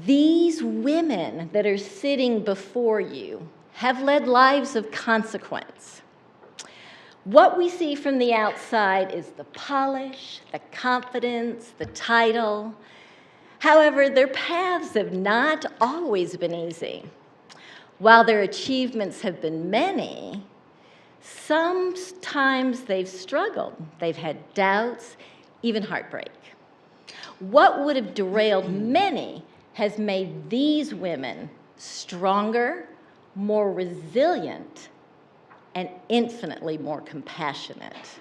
These women that are sitting before you have led lives of consequence. What we see from the outside is the polish, the confidence, the title. However, their paths have not always been easy. While their achievements have been many, sometimes they've struggled. They've had doubts, even heartbreak. What would have derailed many has made these women stronger, more resilient, and infinitely more compassionate.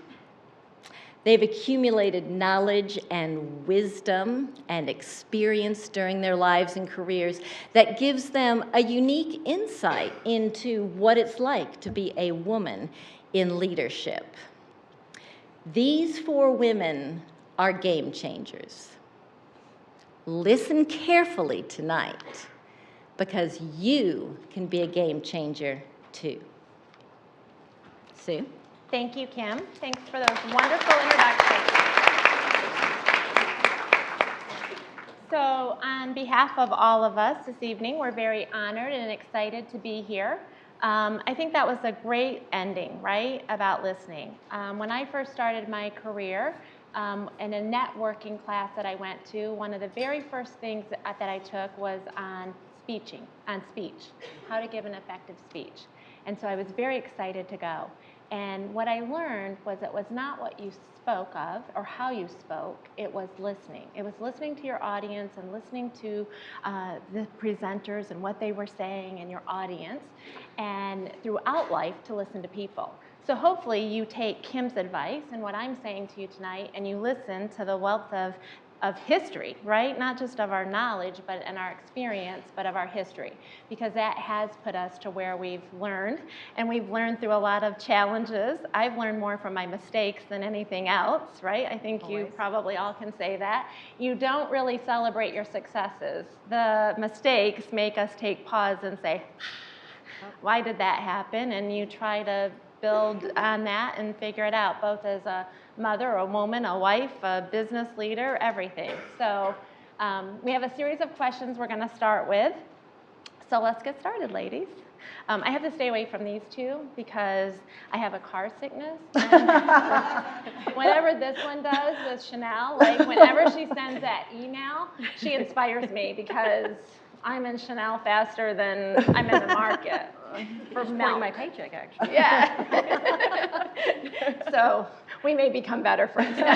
They've accumulated knowledge and wisdom and experience during their lives and careers that gives them a unique insight into what it's like to be a woman in leadership. These 4 women are game changers. Listen carefully tonight, because you can be a game changer too. Sue? Thank you, Kim. Thanks for those wonderful introductions. So on behalf of all of us this evening, we're very honored and excited to be here. I think that was a great ending, right, about listening. When I first started my career, in a networking class that I went to, one of the very first things that I took was on speech, how to give an effective speech. And so I was very excited to go. And what I learned was it was not what you spoke of or how you spoke, it was listening. It was listening to your audience and listening to the presenters and what they were saying and your audience, and throughout life to listen to people. So hopefully you take Kim's advice and what I'm saying to you tonight, and you listen to the wealth of history, right? Not just of our knowledge but and our experience, but of our history, because that has put us to where we've learned, and we've learned through a lot of challenges. I've learned more from my mistakes than anything else, right? I think Always. You probably all can say that. You don't really celebrate your successes. The mistakes make us take pause and say, why did that happen? And you try to build on that and figure it out, both as a mother, a woman, a wife, a business leader, everything. So we have a series of questions we're going to start with. So let's get started, ladies. I have to stay away from these two because I have a car sickness. And whenever this one does with Chanel, like whenever she sends that email, she inspires me because I'm in Chanel faster than I'm in the market. For my paycheck, actually. Yeah. So we may become better friends now.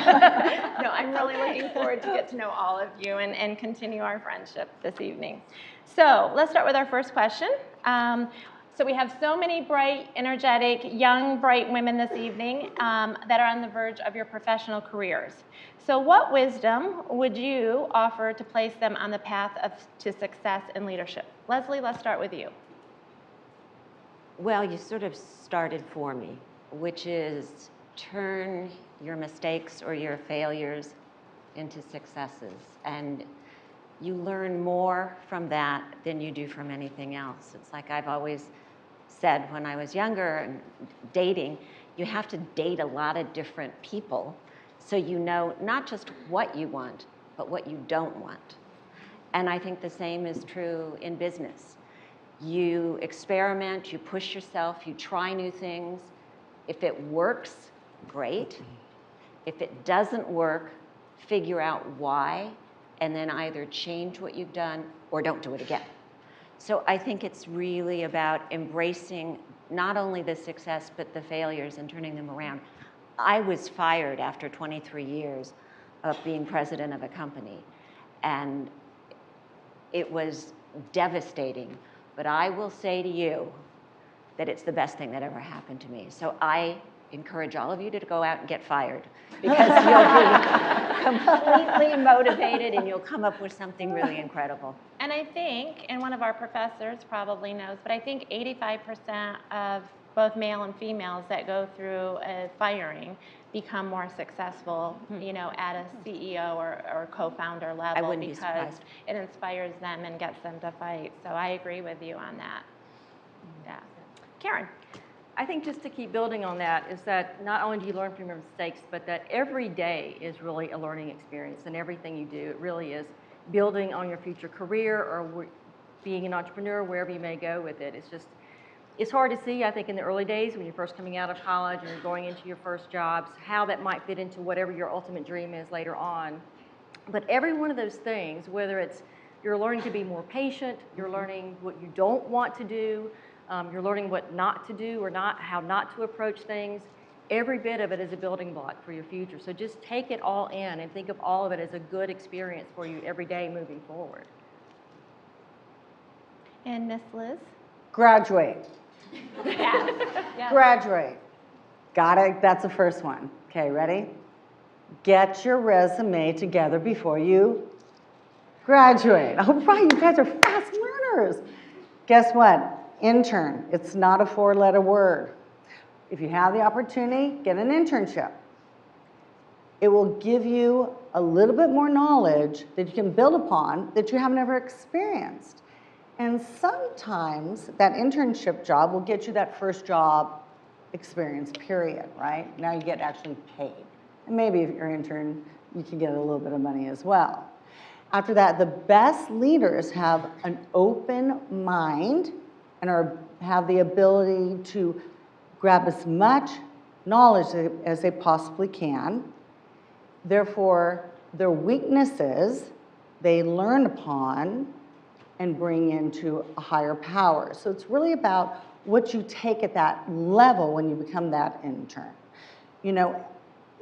No, I'm really looking forward to get to know all of you and continue our friendship this evening. So let's start with our first question. So we have so many bright, energetic, young, bright women this evening that are on the verge of your professional careers. So what wisdom would you offer to place them on the path to success in leadership? Leslie, let's start with you. Well, you sort of started for me, which is turn your mistakes or your failures into successes. And you learn more from that than you do from anything else. It's like I've always said when I was younger and dating, you have to date a lot of different people so you know not just what you want, but what you don't want. And I think the same is true in business. You experiment, you push yourself, you try new things. If it works, great. If it doesn't work, figure out why, and then either change what you've done or don't do it again. So I think it's really about embracing not only the success, but the failures and turning them around. I was fired after 23 years of being president of a company, and it was devastating. But I will say to you that it's the best thing that ever happened to me. So I encourage all of you to go out and get fired, because you'll be completely motivated and you'll come up with something really incredible. And I think, and one of our professors probably knows, but I think 85% of both male and females that go through a firing become more successful, you know, at a CEO or co-founder level. I wouldn't be because surprised. it inspires them and gets them to fight. So I agree with you on that. Yeah. Karen. I think just to keep building on that is that not only do you learn from your mistakes, but that every day is really a learning experience, and everything you do, it really is. building on your future career or being an entrepreneur, wherever you may go with it. It's hard to see, I think, in the early days when you're first coming out of college and you're going into your first jobs, how that might fit into whatever your ultimate dream is later on. But every one of those things, whether it's you're learning to be more patient, you're learning what you don't want to do, you're learning what not to do or how not to approach things, every bit of it is a building block for your future. So just take it all in and think of all of it as a good experience for you every day moving forward. And Miss Liz? Graduate. Yes. Graduate. Got it? That's the first one. Okay, ready? Get your resume together before you graduate. All right, you guys are fast learners. Guess what? Intern. It's not a four-letter word. If you have the opportunity, get an internship. It will give you a little bit more knowledge that you can build upon that you haven't ever experienced. And sometimes that internship job will get you that first job experience, period, right? Now you get actually paid. And maybe if you're an intern, you can get a little bit of money as well. After that, the best leaders have an open mind and have the ability to grab as much knowledge as they possibly can. Therefore, their weaknesses, they learn upon and bring into a higher power. So it's really about what you take at that level when you become that intern. You know,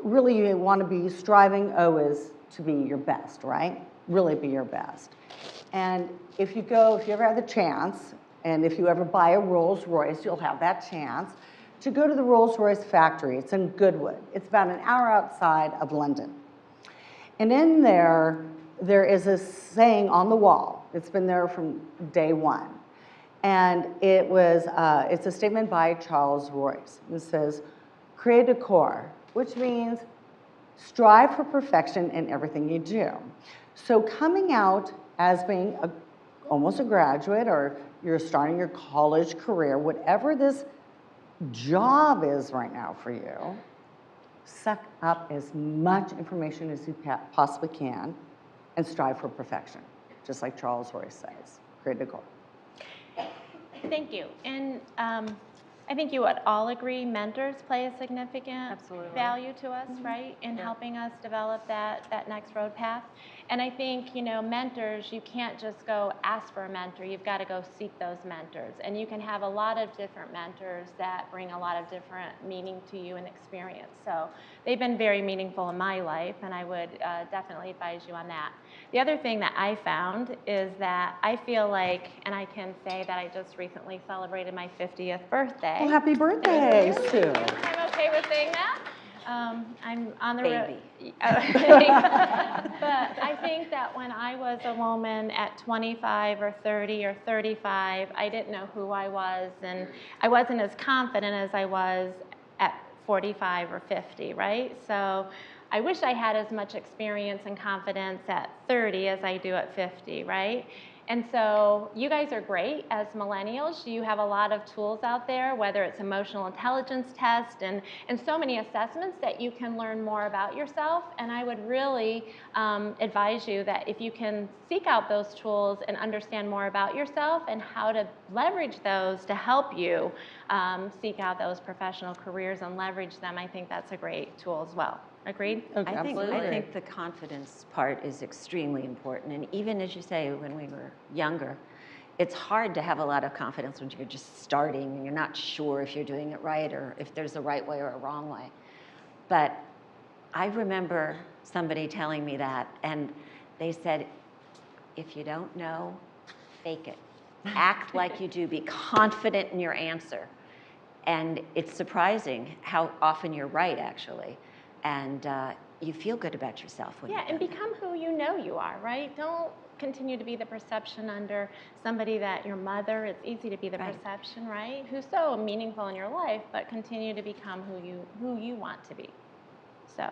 really you want to be striving always to be your best, right? Really be your best. And if you ever have the chance, and if you ever buy a Rolls Royce, you'll have that chance to go to the Rolls Royce factory. It's in Goodwood. It's about an hour outside of London. And in there is a saying on the wall. It's been there from day one. And it's a statement by Charles Royce. It says, "Crée de corps," which means strive for perfection in everything you do. So coming out as being almost a graduate, or you're starting your college career, whatever this job is right now for you, suck up as much information as you possibly can and strive for perfection, just like Charles Royce says, crée de corps. Thank you. And I think you would all agree mentors play a significant value to us, right, in helping us develop that next road path. And I think, you know, mentors, you can't just go ask for a mentor. You've got to go seek those mentors. And you can have a lot of different mentors that bring a lot of different meaning to you and experience. So they've been very meaningful in my life, and I would definitely advise you on that. The other thing that I found is that I feel like, and I can say that I just recently celebrated my 50th birthday. Well, happy birthday, Sue. I'm okay with saying that. I'm on the road. Baby. But I think that when I was a woman at 25 or 30 or 35, I didn't know who I was, and I wasn't as confident as I was at 45 or 50, right? So I wish I had as much experience and confidence at 30 as I do at 50, right? And so you guys are great as millennials. You have a lot of tools out there, whether it's emotional intelligence test and so many assessments that you can learn more about yourself. And I would really advise you that if you can seek out those tools and understand more about yourself and how to leverage those to help you seek out those professional careers and leverage them, I think that's a great tool as well. Agreed? Okay, I absolutely. think the confidence part is extremely important. And even as you say, when we were younger, it's hard to have a lot of confidence when you're just starting and you're not sure if you're doing it right or if there's a right way or a wrong way. But I remember somebody telling me that, and they said, if you don't know, fake it. Act like you do. Be confident in your answer. And it's surprising how often you're right, actually. And you feel good about yourself when Yeah, you and do that. become who you know you are, right? Don't continue to be the perception under somebody that your mother, it's easy to be the Right. perception, right? Who's so meaningful in your life, but continue to become who you want to be. So,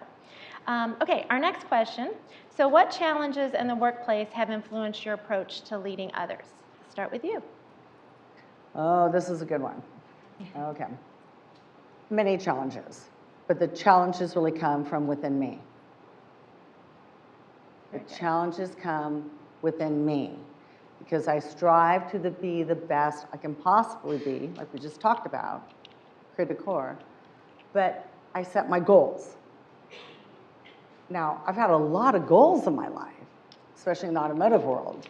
okay, our next question. So what challenges in the workplace have influenced your approach to leading others? Let's start with you. Oh, this is a good one. Okay. Many challenges, but the challenges really come from within me. The challenges come within me because I strive to be the best I can possibly be, like we just talked about, criticore, but I set my goals. Now, I've had a lot of goals in my life, especially in the automotive world.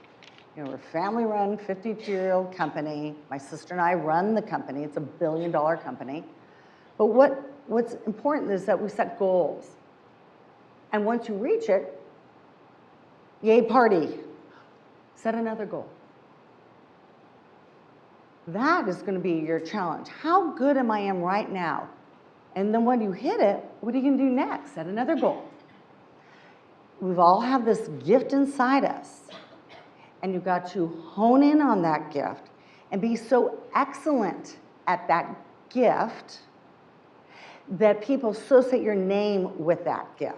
You know, we're a family-run, 52-year-old company. My sister and I run the company. It's a billion-dollar company. But what's important is that we set goals. And once you reach it, yay, party. Set another goal. That is going to be your challenge. How good am I right now? And then when you hit it, what are you going to do next? Set another goal. We've all have this gift inside us. And you've got to hone in on that gift and be so excellent at that gift that people associate your name with that gift.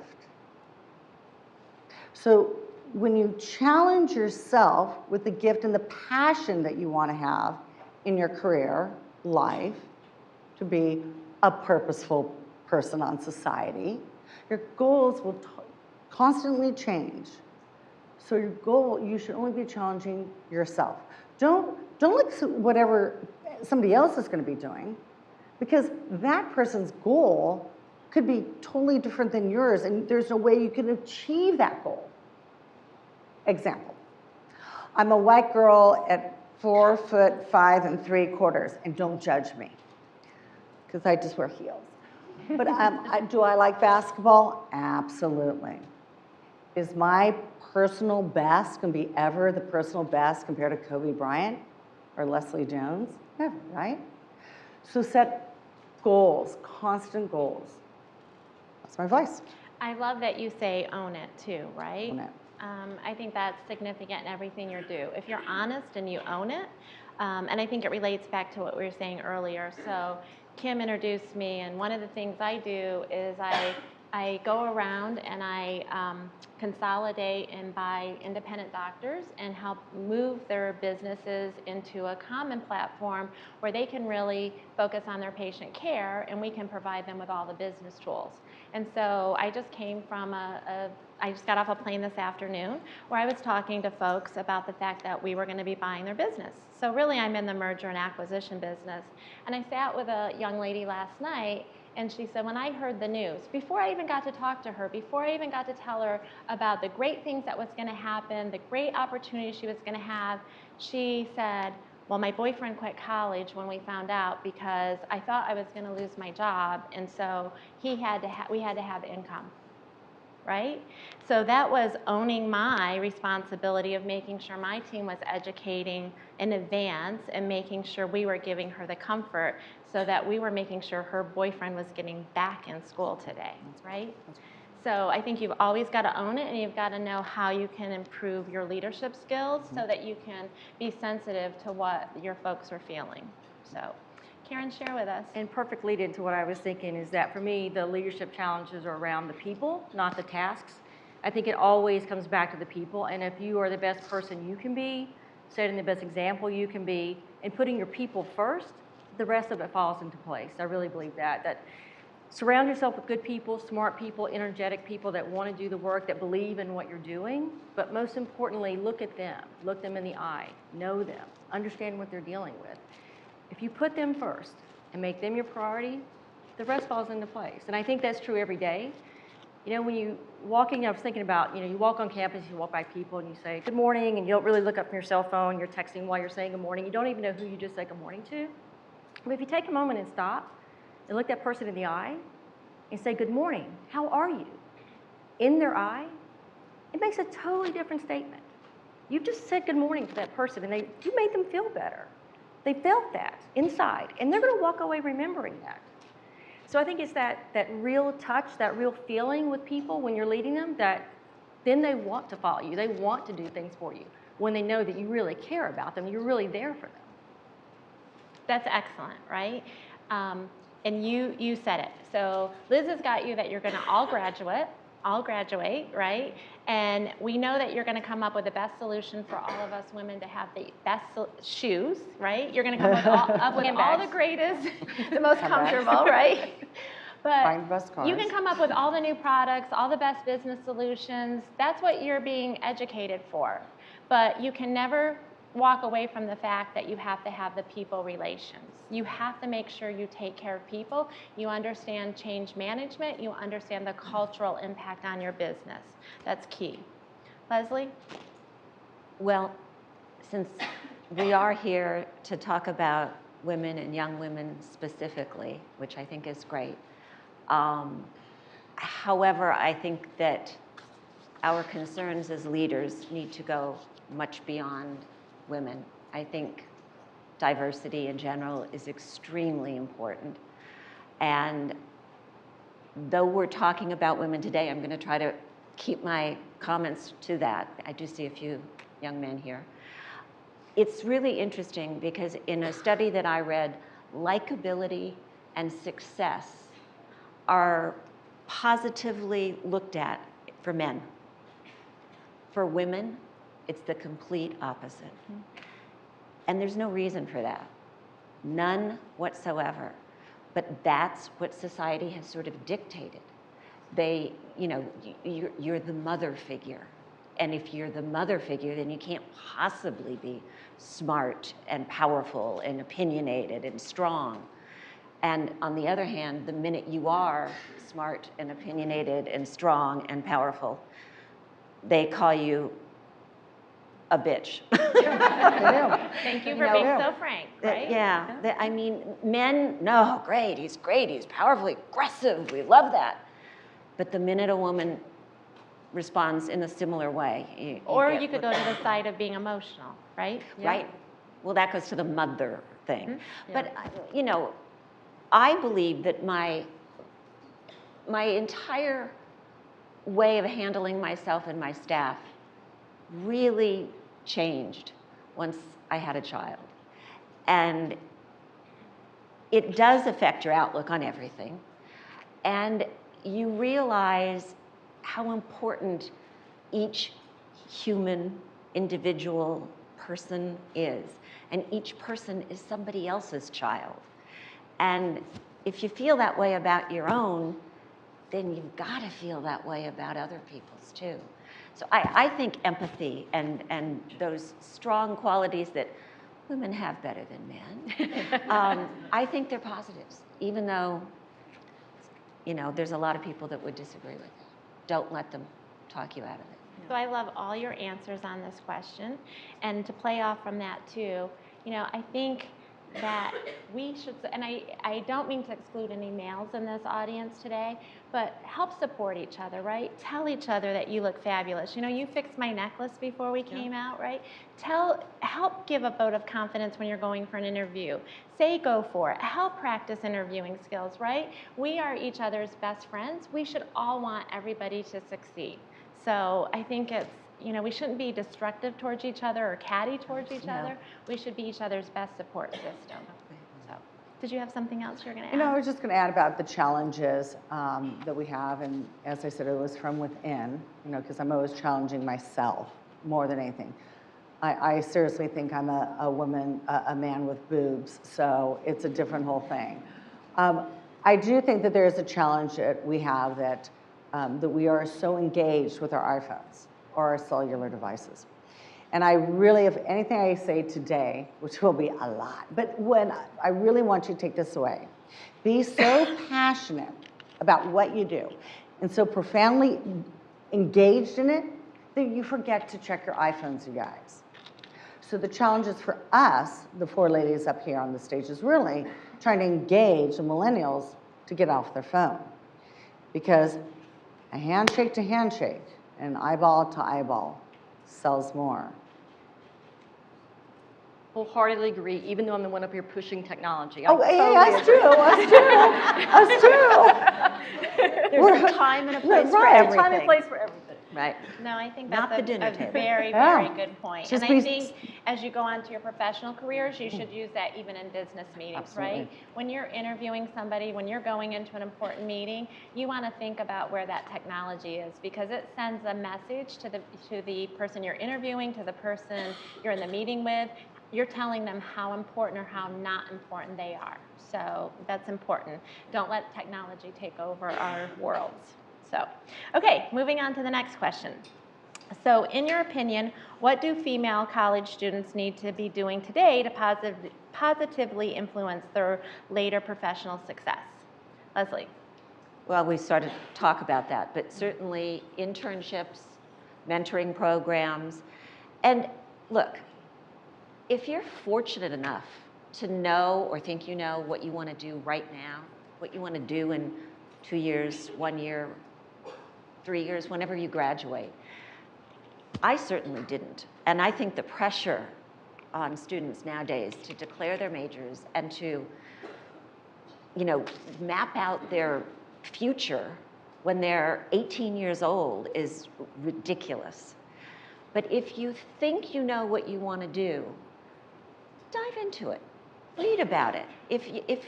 So when you challenge yourself with the gift and the passion that you want to have in your career, life, to be a purposeful person on society, your goals will constantly change. So your goal, you should only be challenging yourself. Don't look at whatever somebody else is going to be doing, because that person's goal could be totally different than yours, and there's no way you can achieve that goal. Example, I'm a white girl at 4'5"3/4", and don't judge me, because I just wear heels. But do I like basketball? Absolutely. Is my personal best going to be ever the personal best compared to Kobe Bryant or Leslie Jones? Never, right? So set goals, constant goals. That's my advice. I love that you say own it too, right? Own it. I think that's significant in everything you do. If you're honest and you own it, and I think it relates back to what we were saying earlier. So Kim introduced me, and one of the things I do is I go around and I consolidate and buy independent doctors and help move their businesses into a common platform where they can really focus on their patient care, and we can provide them with all the business tools. And so I just came from I just got off a plane this afternoon where I was talking to folks about the fact that we were going to be buying their business. So really I'm in the merger and acquisition business. And I sat with a young lady last night, and she said, when I heard the news, before I even got to talk to her, before I even got to tell her about the great things that was going to happen, the great opportunity she was going to have, she said, well, my boyfriend quit college when we found out because I thought I was going to lose my job, and so we had to have income, right? So that was owning my responsibility of making sure my team was educating in advance and making sure we were giving her the comfort so that we were making sure her boyfriend was getting back in school today, right? So I think you've always got to own it, and you've got to know how you can improve your leadership skills so that you can be sensitive to what your folks are feeling. So Karen, share with us. And perfect lead into what I was thinking is that for me, the leadership challenges are around the people, not the tasks. I think it always comes back to the people, and if you are the best person you can be, setting the best example you can be, and putting your people first, the rest of it falls into place. I really believe that surround yourself with good people, smart people, energetic people that want to do the work, that believe in what you're doing, but most importantly, look at them. Look them in the eye. Know them. Understand what they're dealing with. If you put them first and make them your priority, the rest falls into place. And I think that's true every day. You know, when you walking, I was thinking about, you walk on campus, you walk by people and you say, good morning, and you don't really look up from your cell phone, you're texting while you're saying good morning. You don't even know who you just said good morning to. But if you take a moment and stop and look that person in the eye and say, good morning, how are you? In their eye, it makes a totally different statement. You've just said good morning to that person, and you made them feel better. They felt that inside, and they're going to walk away remembering that. So I think it's that real touch, that real feeling with people when you're leading them, that then they want to follow you. They want to do things for you when they know that you really care about them. You're really there for them. That's excellent, right? And you said it. So Liz has got you that you're going to all graduate, right? And we know that you're going to come up with the best solution for all of us women to have the best shoes, right? You're going to come up with all the greatest, the most comfortable, right? Find But best cars. you can come up with all the new products, all the best business solutions. That's what you're being educated for. but you can never walk away from the fact that you have to have the people relations. You have to make sure you take care of people, you understand change management, you understand the cultural impact on your business. That's key. Leslie? Well, since we are here to talk about women and young women specifically, which I think is great. However, I think that our concerns as leaders need to go much beyond women. I think diversity in general is extremely important. And though we're talking about women today, I'm going to try to keep my comments to that. I do see a few young men here. It's really interesting because in a study that I read, likability and success are positively looked at for men. For women, it's the complete opposite. And there's no reason for that. None whatsoever. But that's what society has sort of dictated. They, you know, you're the mother figure. And if you're the mother figure, then you can't possibly be smart and powerful and opinionated and strong. And on the other hand, the minute you are smart and opinionated and strong and powerful, they call you a bitch. Thank you for being so frank, right? Yeah, I mean, men, no, great, he's powerful, aggressive, we love that. But the minute a woman responds in a similar way. Or you could go to the side of being emotional, right? Right. Well, that goes to the mother thing. But, you know, I believe that my entire way of handling myself and my staff really changed once I had a child. And it does affect your outlook on everything. And you realize how important each human, individual person is. And each person is somebody else's child. And if you feel that way about your own, then you've got to feel that way about other people's too. So I think empathy and those strong qualities that women have better than men, I think they're positives, even though, you know, there's a lot of people that would disagree with it. Don't let them talk you out of it. So I love all your answers on this question. And to play off from that too, you know, I think that we should, and I don't mean to exclude any males in this audience today, but help support each other, right? Tell each other that you look fabulous. You know, you fixed my necklace before we came out, right? Help give a vote of confidence when you're going for an interview. Say go for it. Help practice interviewing skills, right? We are each other's best friends. We should all want everybody to succeed. So I think it's, you know, we shouldn't be destructive towards each other or catty towards each other. We should be each other's best support system. So, did you have something else you're going to add? You know, I was just going to add about the challenges that we have, and as I said, it was from within, you know, because I'm always challenging myself more than anything. I seriously think I'm a woman, a man with boobs, so it's a different whole thing. I do think that there is a challenge that we have that we are so engaged with our iPhones or our cellular devices. And I really, if anything I say today, which will be a lot, but when I really want you to take this away, be so passionate about what you do and so profoundly engaged in it that you forget to check your iPhones, you guys. So the challenge is for us, the four ladies up here on the stage, is really trying to engage the millennials to get off their phone. Because a handshake to handshake and eyeball to eyeball sells more. Wholeheartedly agree, even though I'm the one up here pushing technology. Oh, yeah, us too, us too. There's a time and a place for right, everything. Time and place for everything. Right. No, I think Not that's the dinner a table. very, Yeah. very good point. Just And I be- think as you go on to your professional careers, you should use that even in business meetings, right? Absolutely. When you're interviewing somebody, when you're going into an important meeting, you want to think about where that technology is because it sends a message to the person you're interviewing, to the person you're in the meeting with. You're telling them how important or how not important they are. So that's important. Don't let technology take over our worlds. So, okay, moving on to the next question. So in your opinion, what do female college students need to be doing today to positively influence their later professional success? Leslie. Well, we started to talk about that, but certainly internships, mentoring programs. And look, if you're fortunate enough to know or think you know what you want to do right now, what you want to do in 2 years, 1 year, 3 years, whenever you graduate, I certainly didn't. And I think the pressure on students nowadays to declare their majors and to, map out their future when they're 18 years old is ridiculous. But if you think you know what you want to do, dive into it. Read about it. If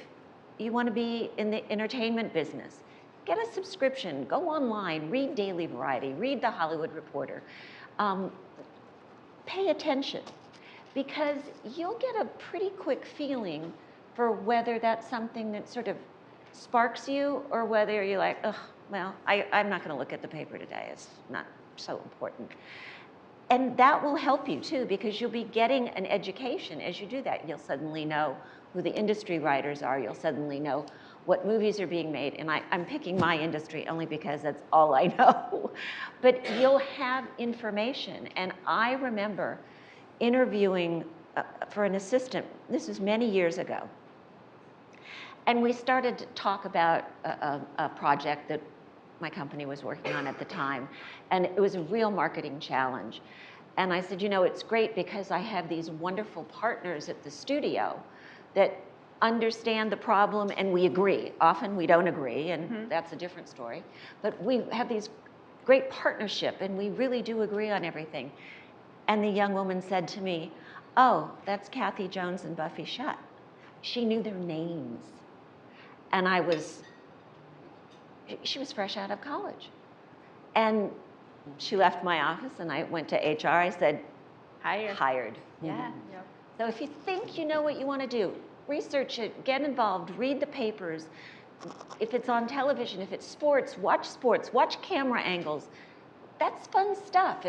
you want to be in the entertainment business, get a subscription, go online, read Daily Variety, read The Hollywood Reporter. Pay attention, because you'll get a pretty quick feeling for whether that's something that sort of sparks you or whether you're like, oh, well, I'm not going to look at the paper today. It's not so important. And that will help you too, because you'll be getting an education as you do that. You'll suddenly know who the industry writers are. You'll suddenly know what movies are being made. And I'm picking my industry only because that's all I know. But you'll have information. And I remember interviewing for an assistant. This was many years ago. And we started to talk about a project that my company was working on at the time. And it was a real marketing challenge. And I said, it's great because I have these wonderful partners at the studio that understand the problem and we agree. Often we don't agree, and that's a different story. But we have these great partnership and we really do agree on everything. And the young woman said to me, oh, that's Kathy Jones and Buffy Shutt. She knew their names. And she was fresh out of college. And she left my office and I went to HR. I said, hired. Yeah. So if you think you know what you want to do, research it, get involved, read the papers. If it's on television, if it's sports, watch camera angles. That's fun stuff.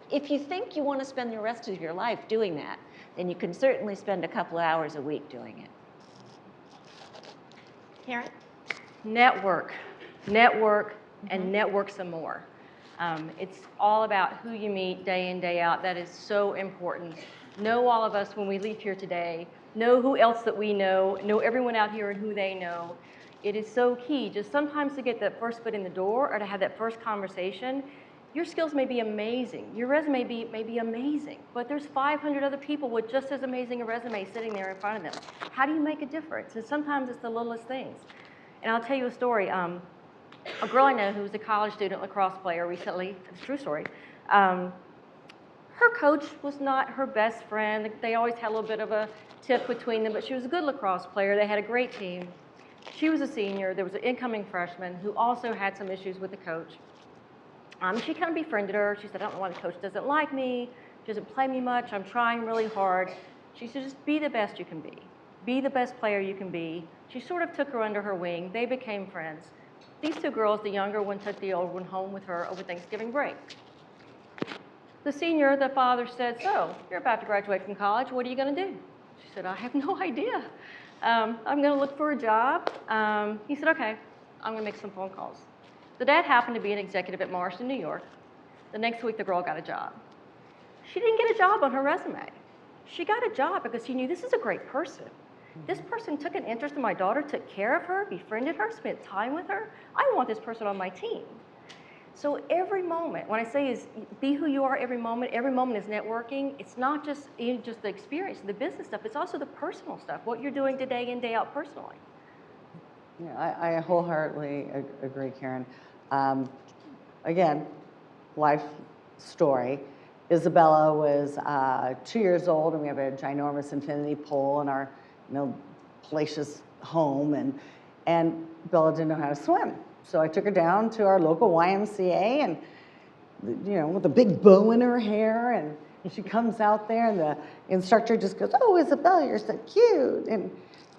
If you think you want to spend the rest of your life doing that, then you can certainly spend a couple of hours a week doing it. Karen? Network, and network some more. It's all about who you meet day in, day out. That is so important. Know all of us when we leave here today. Know who else that we know everyone out here and who they know. It is so key just sometimes to get that first foot in the door or to have that first conversation. Your skills may be amazing. Your resume may be amazing, but there's 500 other people with just as amazing a resume sitting there in front of them. How do you make a difference? And sometimes it's the littlest things. And I'll tell you a story. A girl I know who was a college student lacrosse player recently, it's a true story, her coach was not her best friend. They always had a little bit of a tiff between them, but she was a good lacrosse player. They had a great team. She was a senior. There was an incoming freshman who also had some issues with the coach. She kind of befriended her. She said, I don't know why the coach doesn't like me. She doesn't play me much. I'm trying really hard. She said, just be the best you can be. Be the best player you can be. She sort of took her under her wing. They became friends. These two girls, the younger one took the older one home with her over Thanksgiving break. The senior, the father said, so, you're about to graduate from college. What are you going to do? She said, I have no idea. I'm going to look for a job. He said, okay, I'm going to make some phone calls. The dad happened to be an executive at Mars in New York. The next week, the girl got a job. She didn't get a job on her resume. She got a job because he knew this is a great person. This person took an interest in my daughter, took care of her, befriended her, spent time with her. I want this person on my team. So every moment, when I say is be who you are every moment is networking. It's not just the experience, the business stuff. It's also the personal stuff, what you're doing day in, day out personally. Yeah, I wholeheartedly agree, Karen. Again, life story. Isabella was 2 years old, and we have a ginormous infinity pool in our palatial home, and Bella didn't know how to swim. So I took her down to our local YMCA, and with a big bow in her hair, and she comes out there, and the instructor just goes, "Oh, Isabella, you're so cute," and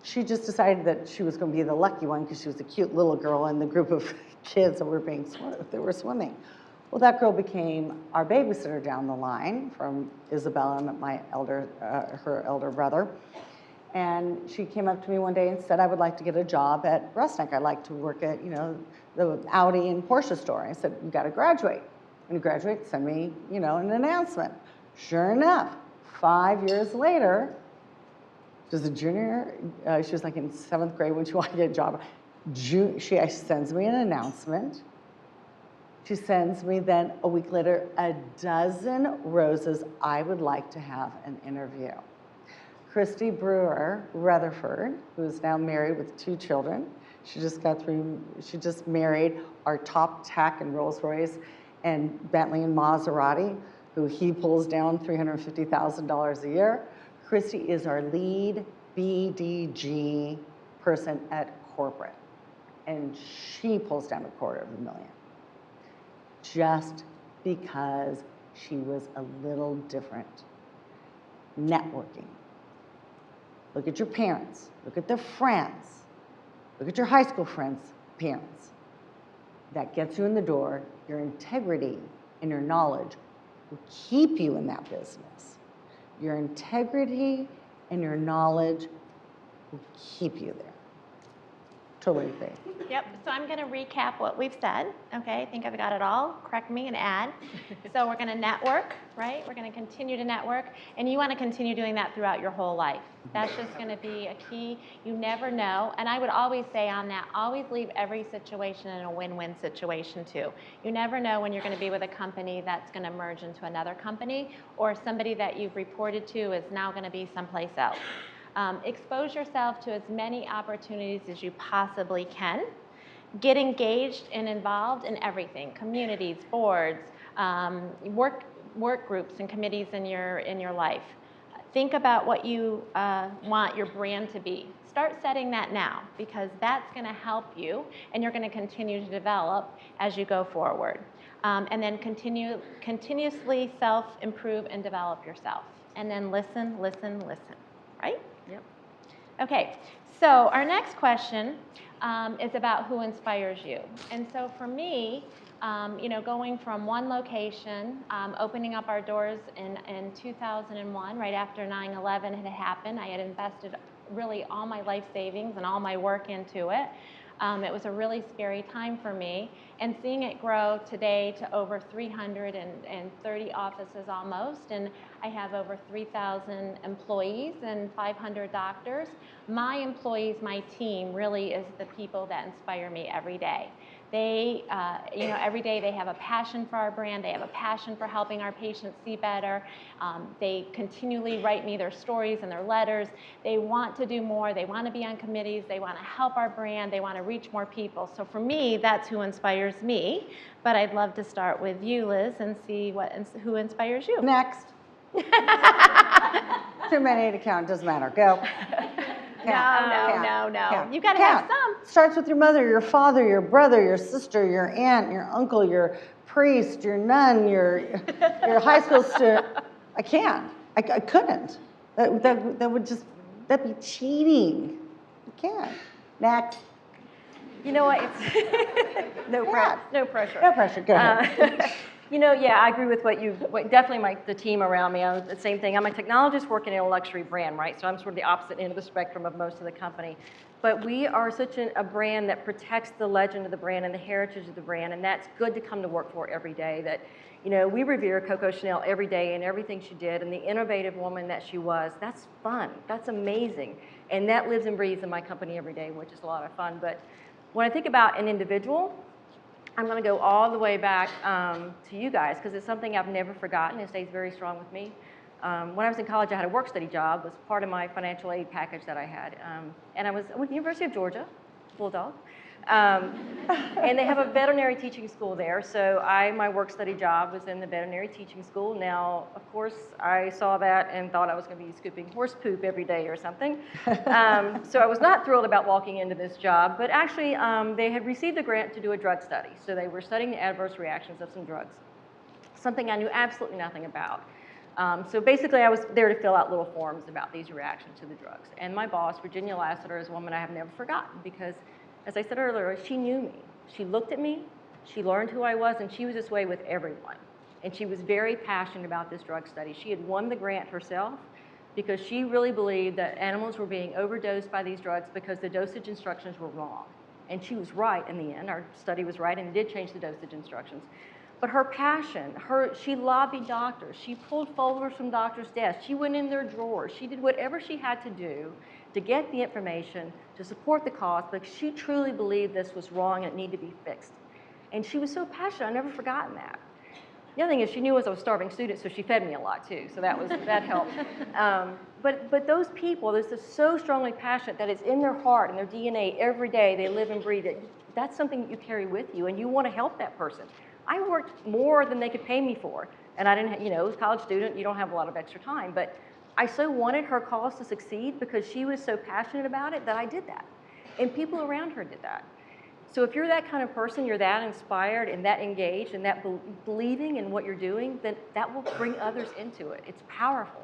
she just decided that she was going to be the lucky one because she was a cute little girl in the group of kids that were swimming. Well, that girl became our babysitter down the line from Isabella, her elder brother. And she came up to me one day and said, I would like to get a job at Rusnak. I'd like to work at, the Audi and Porsche store. I said, you got to graduate. When you graduate, send me, an announcement. Sure enough, 5 years later, she was a junior. She was like in 7th grade when she wanted to get a job. She sends me an announcement. She sends me then a week later a dozen roses. I would like to have an interview. Christy Brewer Rutherford, who is now married with 2 children. She just married our top tech in Rolls-Royce and Bentley and Maserati, who he pulls down $350,000 a year. Christy is our lead BDG person at corporate, and she pulls down $250,000 just because she was a little different. Networking. Look at your parents, look at their friends, look at your high school friends' parents. That gets you in the door. Your integrity and your knowledge will keep you in that business. Your integrity and your knowledge will keep you there. Totally agree. Yep, so I'm going to recap what we've said, okay? I think I've got it all. Correct me and add. So we're going to network, right? We're going to continue to network, and you want to continue doing that throughout your whole life. That's just going to be a key. You never know, and I would always say on that, always leave every situation in a win-win situation too. You never know when you're going to be with a company that's going to merge into another company, or somebody that you've reported to is now going to be someplace else. Expose yourself to as many opportunities as you possibly can. Get engaged and involved in everything, communities, boards, work groups and committees in your life. Think about what you want your brand to be. Start setting that now, because that's going to help you, and you're going to continue to develop as you go forward. And then continuously self-improve and develop yourself. And then listen, right? Yep. Okay, so our next question is about who inspires you. And so for me, going from one location, opening up our doors in 2001, right after 9/11 had happened, I had invested really all my life savings and all my work into it. It was a really scary time for me, and seeing it grow today to over 330 offices almost, and I have over 3,000 employees and 500 doctors. My employees, my team, really is the people that inspire me every day. They, every day they have a passion for our brand. They have a passion for helping our patients see better. They continually write me their stories and their letters. They want to do more. They want to be on committees. They want to help our brand. They want to reach more people. So for me, that's who inspires me. But I'd love to start with you, Liz, and see who inspires you. Next. Too many to count, doesn't matter. Go. No. You got to have some. Starts with your mother, your father, your brother, your sister, your aunt, your uncle, your priest, your nun, your high school student. I can't. I couldn't. That'd be cheating. I can't. Next. You know what? It's no pressure. No pressure. No pressure. Go ahead. I agree with definitely the team around me. I'm the same thing. I'm a technologist working in a luxury brand, right? So I'm sort of the opposite end of the spectrum of most of the company. But we are such a brand that protects the legend of the brand and the heritage of the brand, and that's good to come to work for every day. That, we revere Coco Chanel every day and everything she did, and the innovative woman that she was. That's fun. That's amazing. And that lives and breathes in my company every day, which is a lot of fun. But when I think about an individual, I'm going to go all the way back to you guys, because it's something I've never forgotten. It stays very strong with me. When I was in college, I had a work-study job. It was part of my financial aid package that I had. And I was with the University of Georgia, Bulldog. And they have a veterinary teaching school there. So my work-study job was in the veterinary teaching school. Now, of course, I saw that and thought I was going to be scooping horse poop every day or something. So I was not thrilled about walking into this job. But actually, they had received a grant to do a drug study. So they were studying the adverse reactions of some drugs, something I knew absolutely nothing about. So basically, I was there to fill out little forms about these reactions to the drugs. And my boss, Virginia Lassiter, is a woman I have never forgotten because, as I said earlier, she knew me. She looked at me, She learned who I was, and she was this way with everyone. And she was very passionate about this drug study. She had won the grant herself because she really believed that animals were being overdosed by these drugs because the dosage instructions were wrong. And she was right in the end. Our study was right, and it did change the dosage instructions. But her passion, she lobbied doctors. She pulled folders from doctors' desks. She went in their drawers. She did whatever she had to do to get the information, to support the cause, because she truly believed this was wrong and it needed to be fixed. And she was so passionate. I've never forgotten that. The other thing is she knew I was a starving student, so she fed me a lot too. So that helped. But those people, they're just so strongly passionate that it's in their heart and their DNA every day. They live and breathe it. That's something that you carry with you, and you want to help that person. I worked more than they could pay me for, and I didn't. You know, as a college student, you don't have a lot of extra time. But I so wanted her cause to succeed because she was so passionate about it that I did that, and people around her did that. So if you're that kind of person, you're that inspired and that engaged and that believing in what you're doing, then that will bring others into it. It's powerful.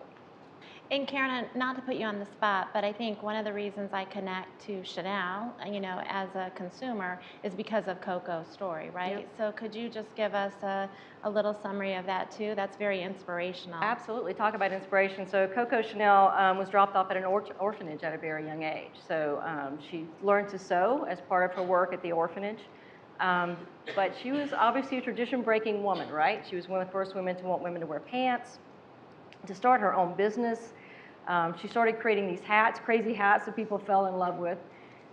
And Karen, not to put you on the spot, but I think one of the reasons I connect to Chanel, you know, as a consumer is because of Coco's story, right? Yep. So could you just give us a little summary of that too? That's very inspirational. Absolutely. Talk about inspiration. So Coco Chanel was dropped off at an orphanage at a very young age. So she learned to sew as part of her work at the orphanage. But she was obviously a tradition-breaking woman, right? She was one of the first women to want women to wear pants, to start her own business. She started creating these hats, crazy hats that people fell in love with.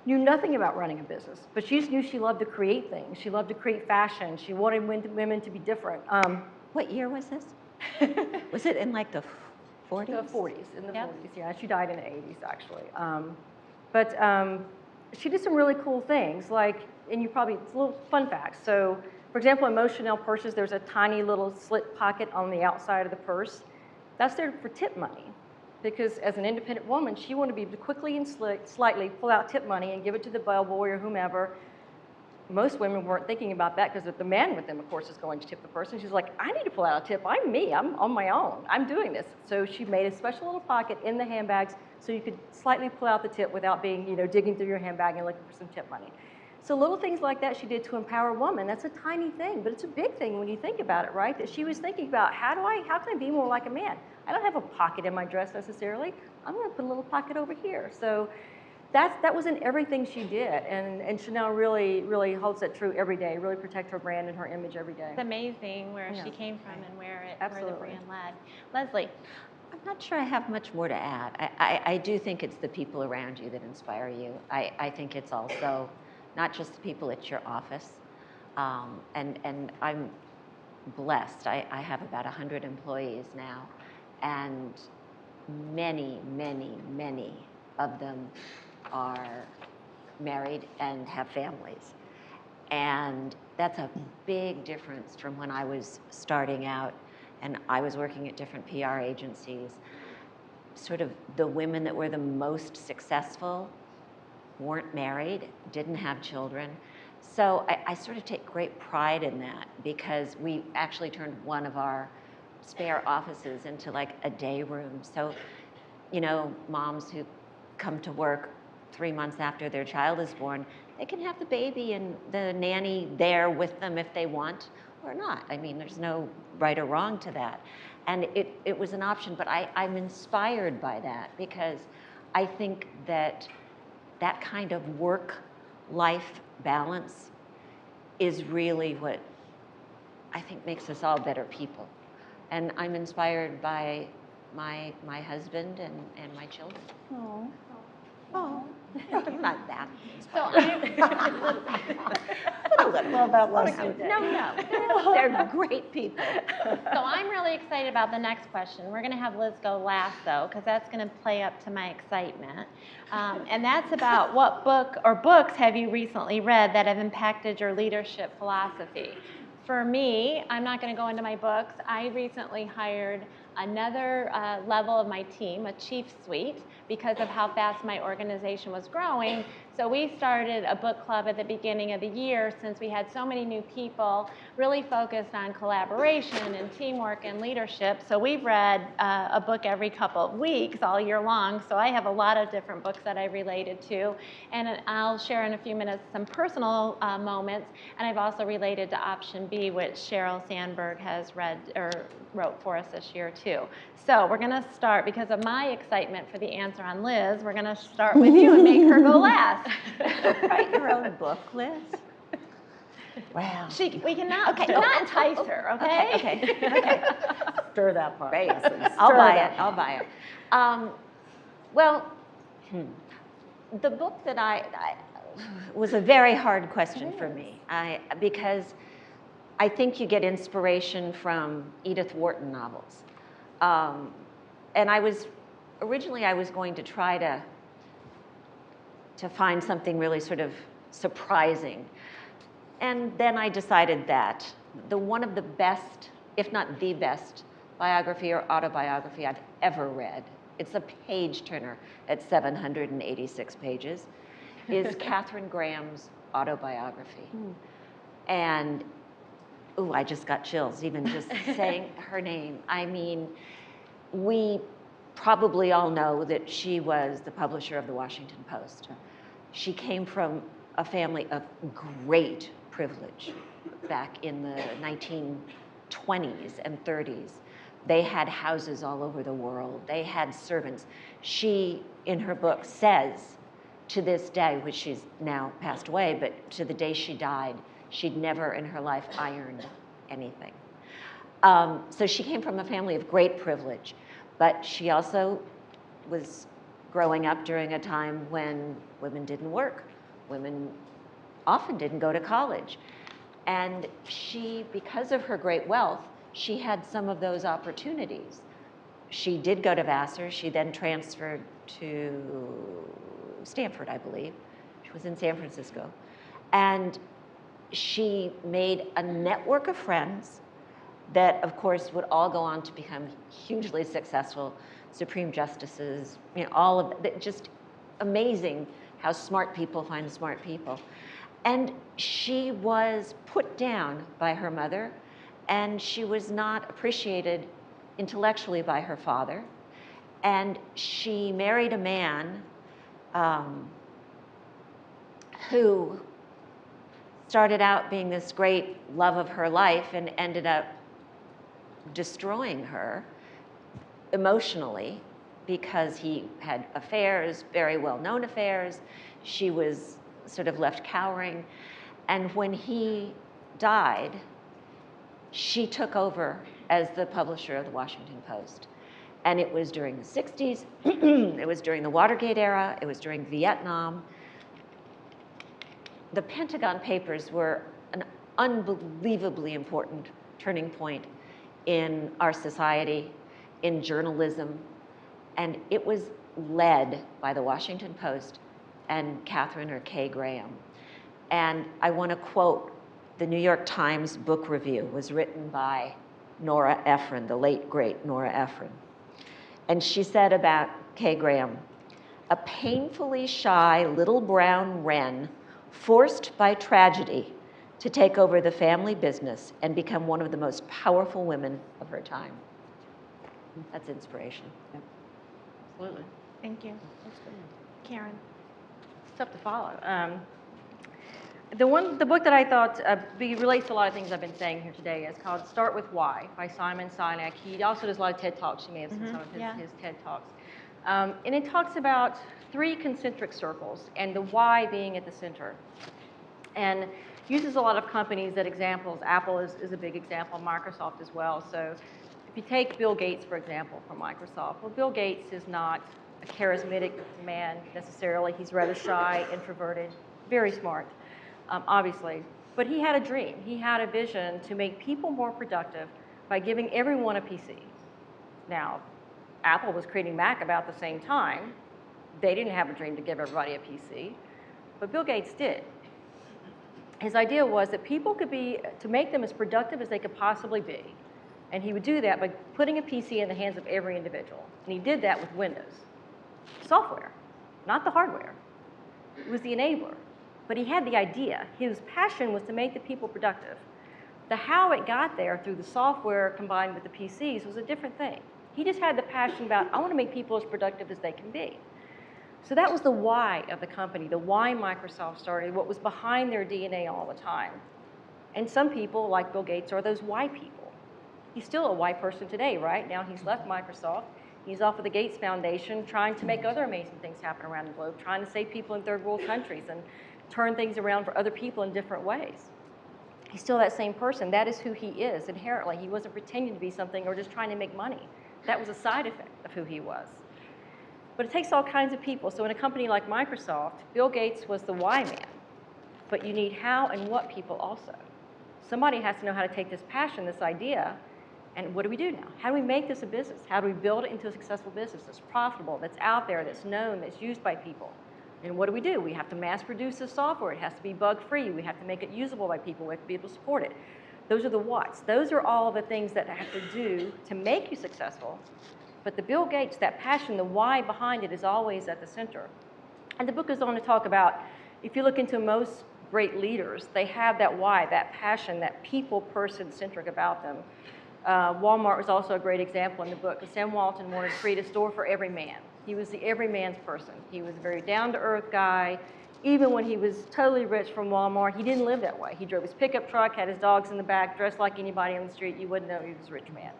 Knew nothing about running a business, but she just knew she loved to create things. She loved to create fashion. She wanted women to be different. What year was this? Was it in like the 40s? The 40s, in the Yep. 40s, yeah. She died in the 80s, actually. But she did some really cool things, like, and it's a little fun facts. So, for example, in most Chanel purses, there's a tiny little slit pocket on the outside of the purse. That's there for tip money, because as an independent woman, she wanted to be able to quickly and slightly pull out tip money and give it to the bellboy or whomever. Most women weren't thinking about that because the man with them, of course, is going to tip the person. She's like, I need to pull out a tip. I'm me. I'm on my own. I'm doing this. So she made a special little pocket in the handbags so you could slightly pull out the tip without being, digging through your handbag and looking for some tip money. So little things like that she did to empower women. That's a tiny thing, but it's a big thing when you think about it, right? That she was thinking about, how can I be more like a man? I don't have a pocket in my dress necessarily. I'm going to put a little pocket over here. So that was in everything she did, and Chanel really, really holds that true every day. Really protect her brand and her image every day. It's amazing where Yeah. she came from and where the Absolutely. brand led. Leslie. I'm not sure I have much more to add. I do think it's the people around you that inspire you. I think it's also not just the people at your office. And I'm blessed. I have about 100 employees now, and many, many, many of them are married and have families. And that's a big difference from when I was starting out and I was working at different PR agencies. Sort of the women that were the most successful weren't married, didn't have children. So I sort of take great pride in that, because we actually turned one of our spare offices into like a day room. So, moms who come to work 3 months after their child is born, they can have the baby and the nanny there with them if they want or not. I mean, there's no right or wrong to that. And it was an option, but I'm inspired by that, because I think that kind of work-life balance is really what I think makes us all better people. And I'm inspired by my husband and my children. Oh, you're not that. So Well, that was No, they're great people. So I'm really excited about the next question. We're going to have Liz go last, though, because that's going to play up to my excitement. And that's about what book or books have you recently read that have impacted your leadership philosophy? For me, I'm not going to go into my books. I recently hired another level of my team, a chief suite, because of how fast my organization was growing. So so we started a book club at the beginning of the year since we had so many new people, really focused on collaboration and teamwork and leadership. So we've read a book every couple of weeks all year long. So I have a lot of different books that I related to. And I'll share in a few minutes some personal moments. And I've also related to Option B, which Sheryl Sandberg has read or wrote for us this year too. So we're going to start, because of my excitement for the answer on Liz, we're going to start with you and make her go last. Write your own book, Liz? Wow. We cannot, Okay. not entice her, okay? Okay. Stir that part. Great. Leslie, I'll stir buy that it. I'll buy it. Well, the book that I was a very hard question for me. Because I think you get inspiration from Edith Wharton novels. And originally I was going to try to find something really sort of surprising. And then I decided that one of the best, if not the best, biography or autobiography I've ever read, it's a page turner at 786 pages, is Katharine Graham's autobiography. And, ooh, I just got chills even just saying her name. I mean, we probably all know that she was the publisher of the Washington Post. She came from a family of great privilege back in the 1920s and 30s. They had houses all over the world. They had servants. She, in her book, says to this day, which she's now passed away, but to the day she died, she'd never in her life ironed anything. So she came from a family of great privilege, but she also was growing up during a time when women didn't work. Women often didn't go to college. And she, because of her great wealth, she had some of those opportunities. She did go to Vassar. She then transferred to Stanford, I believe. She was in San Francisco. And she made a network of friends that, of course, would all go on to become hugely successful Supreme Justices, you know, all of it, just amazing how smart people find smart people. And she was put down by her mother, and she was not appreciated intellectually by her father. And she married a man who started out being this great love of her life and ended up destroying her emotionally because he had affairs, very well-known affairs. She was sort of left cowering. And when he died, she took over as the publisher of the Washington Post. And it was during the 60s, it was during the Watergate era, it was during Vietnam. The Pentagon Papers were an unbelievably important turning point in our society, in journalism, and it was led by the Washington Post and Katharine or Kay Graham. And I want to quote the New York Times book review. It was written by Nora Ephron, the late, great Nora Ephron. And she said about Kay Graham, "A painfully shy little brown wren forced by tragedy to take over the family business and become one of the most powerful women of her time." That's inspiration. Absolutely. Thank you. Karen. It's tough to follow. The book that I thought relates to a lot of things I've been saying here today is called Start With Why by Simon Sinek. He also does a lot of TED Talks. You may have seen some of his TED Talks. And it talks about 3 concentric circles and the why being at the center. And uses a lot of companies that examples. Apple is a big example, Microsoft as well. So if you take Bill Gates, for example, from Microsoft, well, Bill Gates is not a charismatic man necessarily. He's rather shy, introverted, very smart, obviously. But he had a dream. He had a vision to make people more productive by giving everyone a PC. Now, Apple was creating Mac about the same time. They didn't have a dream to give everybody a PC, but Bill Gates did. His idea was that people could to make them as productive as they could possibly be. And he would do that by putting a PC in the hands of every individual. And he did that with Windows. Software, not the hardware. He was the enabler. But he had the idea. His passion was to make the people productive. The how it got there through the software combined with the PCs was a different thing. He just had the passion about, I want to make people as productive as they can be. So that was the why of the company, the why Microsoft started, what was behind their DNA all the time. And some people, like Bill Gates, are those why people. He's still a why person today, right? Now he's left Microsoft. He's off with the Gates Foundation trying to make other amazing things happen around the globe, trying to save people in third world countries and turn things around for other people in different ways. He's still that same person. That is who he is inherently. He wasn't pretending to be something or just trying to make money. That was a side effect of who he was. But it takes all kinds of people. So in a company like Microsoft, Bill Gates was the why man. But you need how and what people also. Somebody has to know how to take this passion, this idea, and what do we do now? How do we make this a business? How do we build it into a successful business that's profitable, that's out there, that's known, that's used by people? And what do? We have to mass produce this software. It has to be bug-free. We have to make it usable by people. We have to be able to support it. Those are the whats. Those are all the things that have to do to make you successful. But the Bill Gates, that passion, the why behind it is always at the center. And the book goes on to talk about, if you look into most great leaders, they have that why, that passion, that people person centric about them. Walmart was also a great example in the book, because Sam Walton wanted to create a store for every man. He was the everyman's person. He was a very down-to-earth guy. Even when he was totally rich from Walmart, he didn't live that way. He drove his pickup truck, had his dogs in the back, dressed like anybody on the street. You wouldn't know he was a rich man,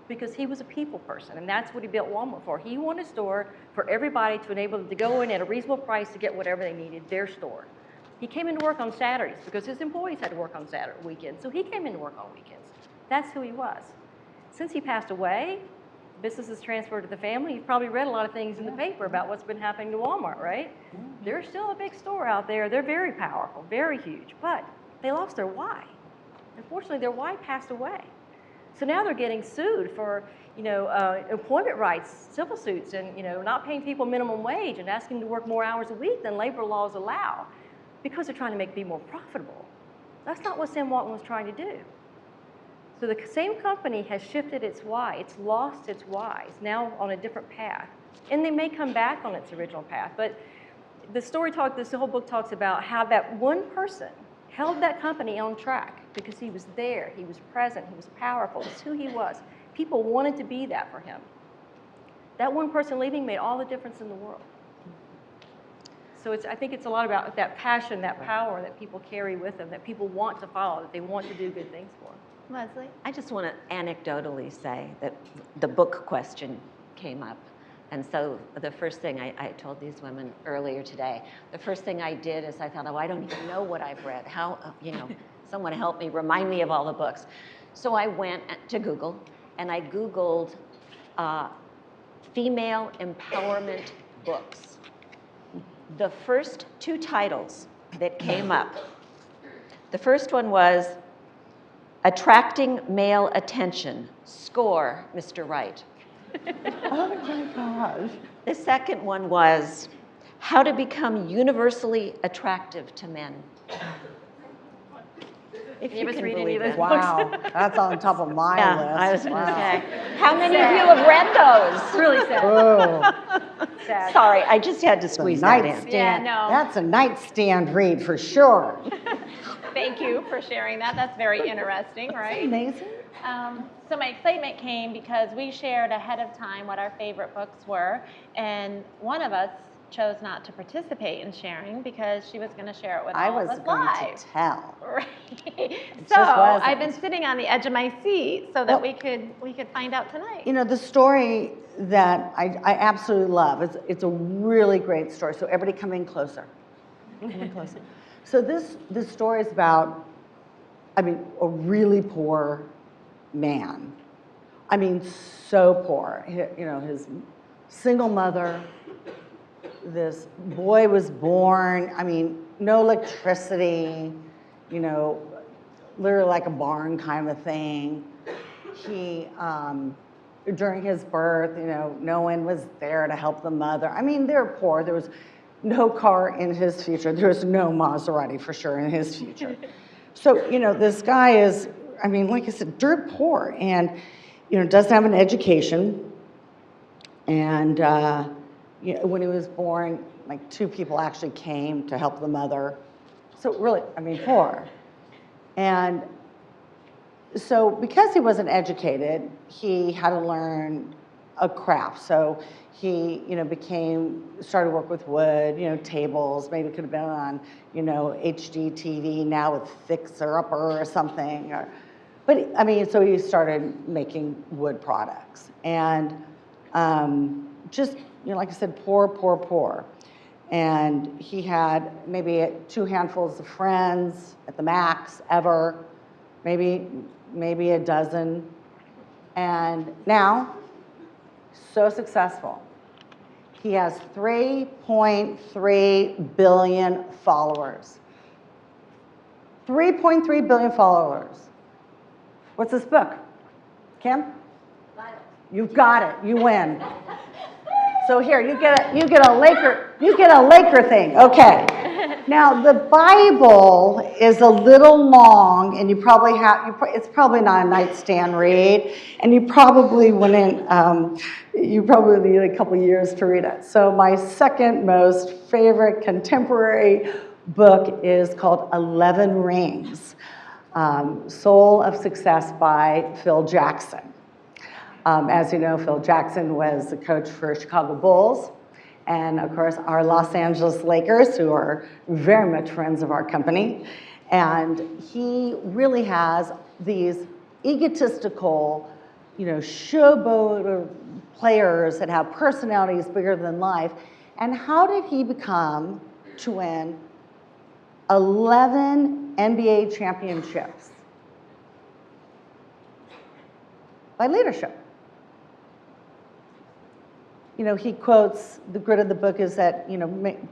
because he was a people person, and that's what he built Walmart for. He wanted a store for everybody to enable them to go in at a reasonable price to get whatever they needed, their store. He came into work on Saturdays because his employees had to work on Saturday weekends, so he came into work on weekends. That's who he was. Since he passed away, business is transferred to the family. You've probably read a lot of things in the paper about what's been happening to Walmart, right? They're still a big store out there. They're very powerful, very huge, but they lost their why. Unfortunately, their why passed away. So now they're getting sued for, employment rights, civil suits, and, not paying people minimum wage and asking them to work more hours a week than labor laws allow, because they're trying to be more profitable. That's not what Sam Walton was trying to do. So the same company has shifted its why. It's lost its why. It's now on a different path. And they may come back on its original path. But the whole book talks about how that one person held that company on track because he was there, he was present, he was powerful. It's who he was. People wanted to be that for him. That one person leaving made all the difference in the world. So I think it's a lot about that passion, that power that people carry with them, that people want to follow, that they want to do good things for. Leslie? I just want to anecdotally say that the book question came up. And so the first thing I told these women earlier today, the first thing I did is I thought, I don't even know what I've read. How, someone help me, remind me of all the books. So I went to Google and I Googled female empowerment books. The first two titles that came up, the first one was Attracting Male Attention, Score, Mr. Right. Oh my gosh. The second one was How to Become Universally Attractive to Men. If You must can read any of believe those it. Wow, that's on top of my Yeah, list. I was going to Wow. say. How many of you have read those? Really sad. Oh, Sad. Sorry, I just had to it's a squeeze that in. nightstand. Yeah, no. That's a nightstand read for sure. Thank you for sharing that. That's very interesting, right? Amazing. So my excitement came because we shared ahead of time what our favorite books were, and one of us chose not to participate in sharing because she was going to share it with I all was of us going live. to tell. Right. just So wasn't. I've been sitting on the edge of my seat so that Well- we could find out tonight. You know, the story that I absolutely love, it's a really great story. So everybody come in closer. Come in closer. So this story is about, a really poor man. So poor. His single mother, this boy was born, no electricity, literally like a barn kind of thing. He, during his birth, no one was there to help the mother. They were poor. There was no car in his future. There was no Maserati for sure in his future. So, this guy is, like I said, dirt poor and, doesn't have an education. And when he was born, like 2 people actually came to help the mother. So really, I mean, poor. And so because he wasn't educated, he had to learn a craft. So he, started to work with wood, tables, maybe could have been on, HD TV now with Fixer Upper or something. But I mean, so he started making wood products. And just, like I said, poor. And he had maybe 2 handfuls of friends at the max ever, maybe a dozen. And now, so successful. He has 3.3 billion followers. 3.3 billion followers. What's this book? Kim? You've got it. You win. So here, you get a Laker thing. Okay. Now the Bible is a little long, and it's probably not a nightstand read, and you probably wouldn't. You probably need a couple years to read it. So my second most favorite contemporary book is called 11 Rings, Soul of Success by Phil Jackson. As you know, Phil Jackson was the coach for Chicago Bulls, and of course our Los Angeles Lakers, who are very much friends of our company. And he really has these egotistical, showboat players that have personalities bigger than life. And how did he become to win 11 NBA championships? By leadership. He quotes, the grit of the book is that,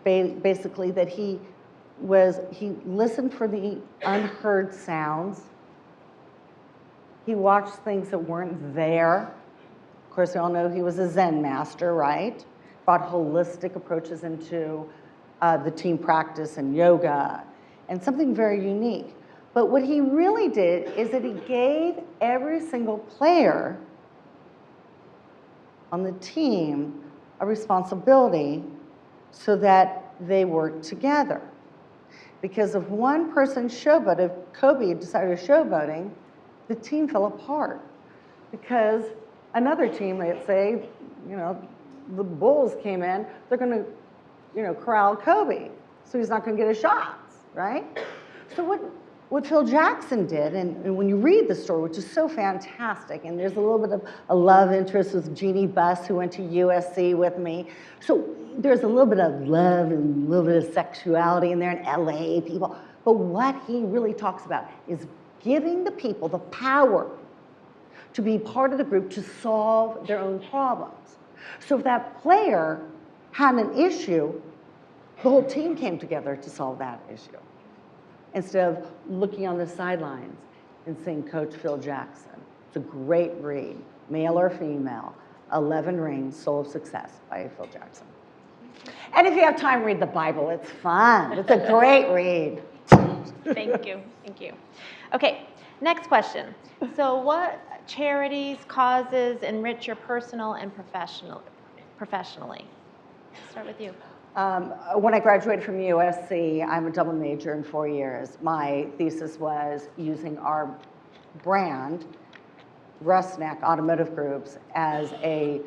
basically that he listened for the unheard sounds. He watched things that weren't there. Of course, we all know he was a Zen master, right? Brought holistic approaches into the team practice and yoga, and something very unique. But what he really did is that he gave every single player on the team a responsibility so that they work together. Because if one person showboated, if Kobe decided showboating, the team fell apart. Because another team, let's say, the Bulls came in, they're going to, corral Kobe, so he's not going to get his shots, right? So what Phil Jackson did, and when you read the story, which is so fantastic, and there's a little bit of a love interest with Jeannie Buss, who went to USC with me. So there's a little bit of love and a little bit of sexuality in there in LA people. But what he really talks about is giving the people the power to be part of the group to solve their own problems. So if that player had an issue, the whole team came together to solve that issue, instead of looking on the sidelines and seeing Coach Phil Jackson. It's a great read, male or female, 11 Rings, Soul of Success by Phil Jackson. And if you have time, read the Bible. It's fun. It's a great read. Thank you. Okay, next question. So what charities, causes enrich your personal and professionally? Start with you. When I graduated from USC, I'm a double major in 4 years. My thesis was using our brand, Rusnak Automotive Groups, as the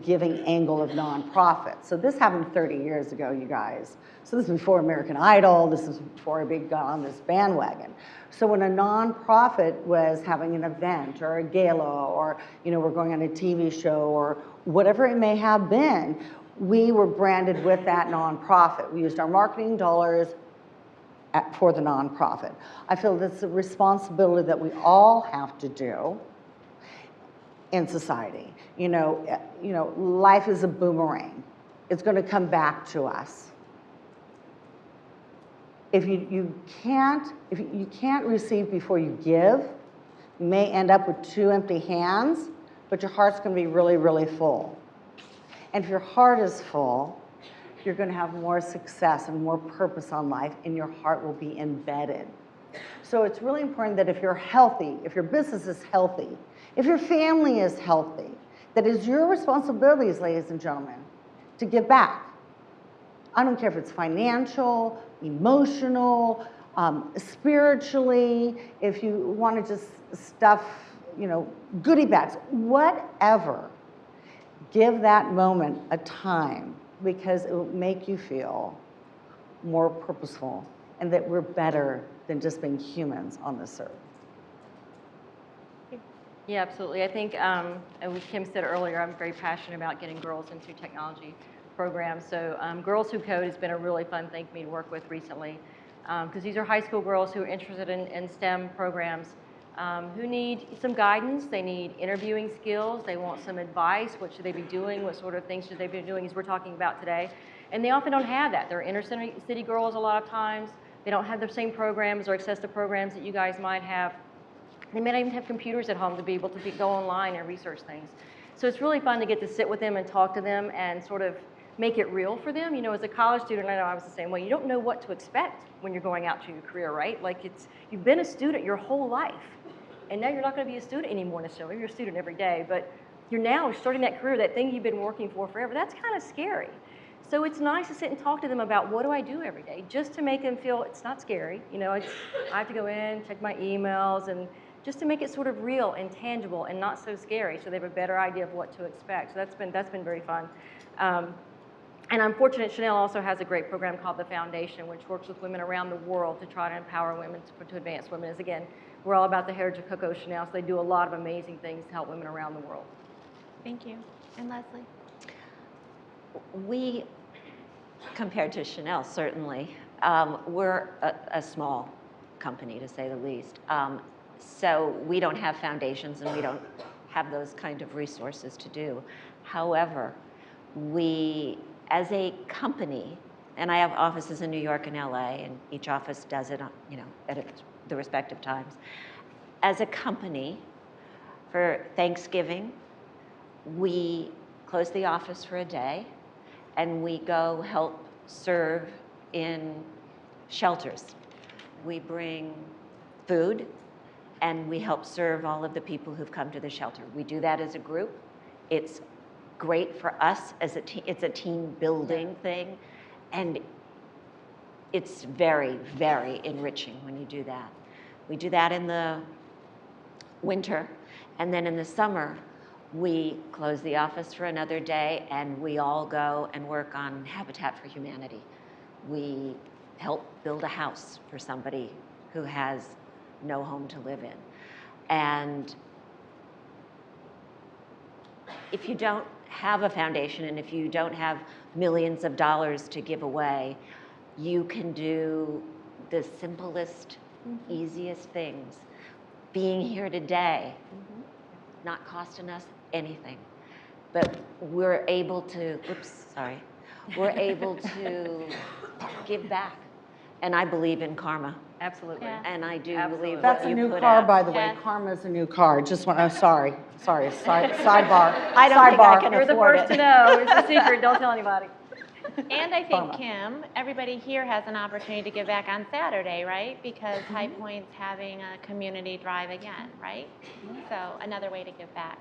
giving angle of nonprofit. So this happened 30 years ago, you guys. So this is before American Idol. This is before I got on this bandwagon. So when a nonprofit was having an event or a gala, or we're going on a TV show or whatever it may have been, we were branded with that nonprofit. We used our marketing dollars for the nonprofit. I feel that's a responsibility that we all have to do in society. Life is a boomerang. It's going to come back to us. If you can't receive before you give, you may end up with 2 empty hands, but your heart's going to be really, really full. And if your heart is full, you're going to have more success and more purpose on life, and your heart will be embedded. So it's really important that if you're healthy, if your business is healthy, if your family is healthy, that is your responsibilities, ladies and gentlemen, to give back. I don't care if it's financial, emotional, spiritually, if you want to just stuff, goodie bags, whatever. Give that moment a time because it will make you feel more purposeful and that we're better than just being humans on this earth. Yeah, absolutely. I think, and what Kim said earlier, I'm very passionate about getting girls into technology programs. So Girls Who Code has been a really fun thing for me to work with recently, because these are high school girls who are interested in STEM programs, who need some guidance. They need interviewing skills. They want some advice. What should they be doing? What sort of things should they be doing, as we're talking about today? And they often don't have that. They're inner city girls a lot of times. They don't have the same programs or access to programs that you guys might have. They may not even have computers at home to be able to go online and research things. So it's really fun to get to sit with them and talk to them and sort of make it real for them. As a college student, I know I was the same way. You don't know what to expect when you're going out to your career, right? Like you've been a student your whole life, and now you're not going to be a student anymore necessarily. You're a student every day, but you're now starting that career, that thing you've been working for forever. That's kind of scary. So it's nice to sit and talk to them about what do I do every day, just to make them feel it's not scary. I have to go in, check my emails, and just to make it sort of real and tangible and not so scary, so they have a better idea of what to expect. So that's been very fun. And I'm fortunate Chanel also has a great program called The Foundation, which works with women around the world to try to empower women, to advance women. As again, we're all about the heritage of Coco Chanel, so they do a lot of amazing things to help women around the world. Thank you. And Leslie? We, compared to Chanel, certainly, we're a small company, to say the least. So we don't have foundations and we don't have those kind of resources to do. However, we, as a company, and I have offices in New York and LA, and each office does it, at the respective times. As a company, for Thanksgiving, we close the office for a day, and we go help serve in shelters. We bring food, and we help serve all of the people who've come to the shelter. We do that as a group. It's great for us as a team. It's a team building thing, and it's very, very enriching when you do that. We do that in the winter, and then in the summer, we close the office for another day, and we all go and work on Habitat for Humanity. We help build a house for somebody who has no home to live in. And if you don't have a foundation and if you don't have millions of dollars to give away, you can do the simplest, easiest things. Being here today, not costing us anything, but we're able to, we're able to give back. And I believe in karma. Absolutely. Yeah. And I do Absolutely. believe That's what a you new put car, out. by the way. Yes. Karma's a new car. Just want, sidebar. I don't think I can You're the afford first it. to know. It's a secret. Don't tell anybody. And I think, Bummer. Kim, everybody here has an opportunity to give back on Saturday, right? Because High Point's having a community drive again, right? So another way to give back.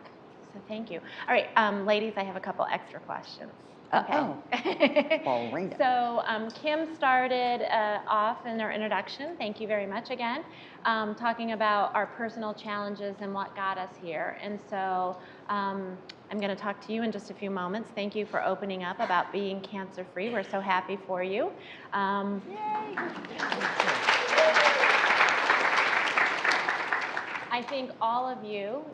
So thank you. All right, ladies, I have a couple extra questions. Well, ring it. So Kim started off in her introduction, thank you very much again, talking about our personal challenges and what got us here. And so I'm going to talk to you in just a few moments. Thank you for opening up about being cancer-free. We're so happy for you. I think all of you,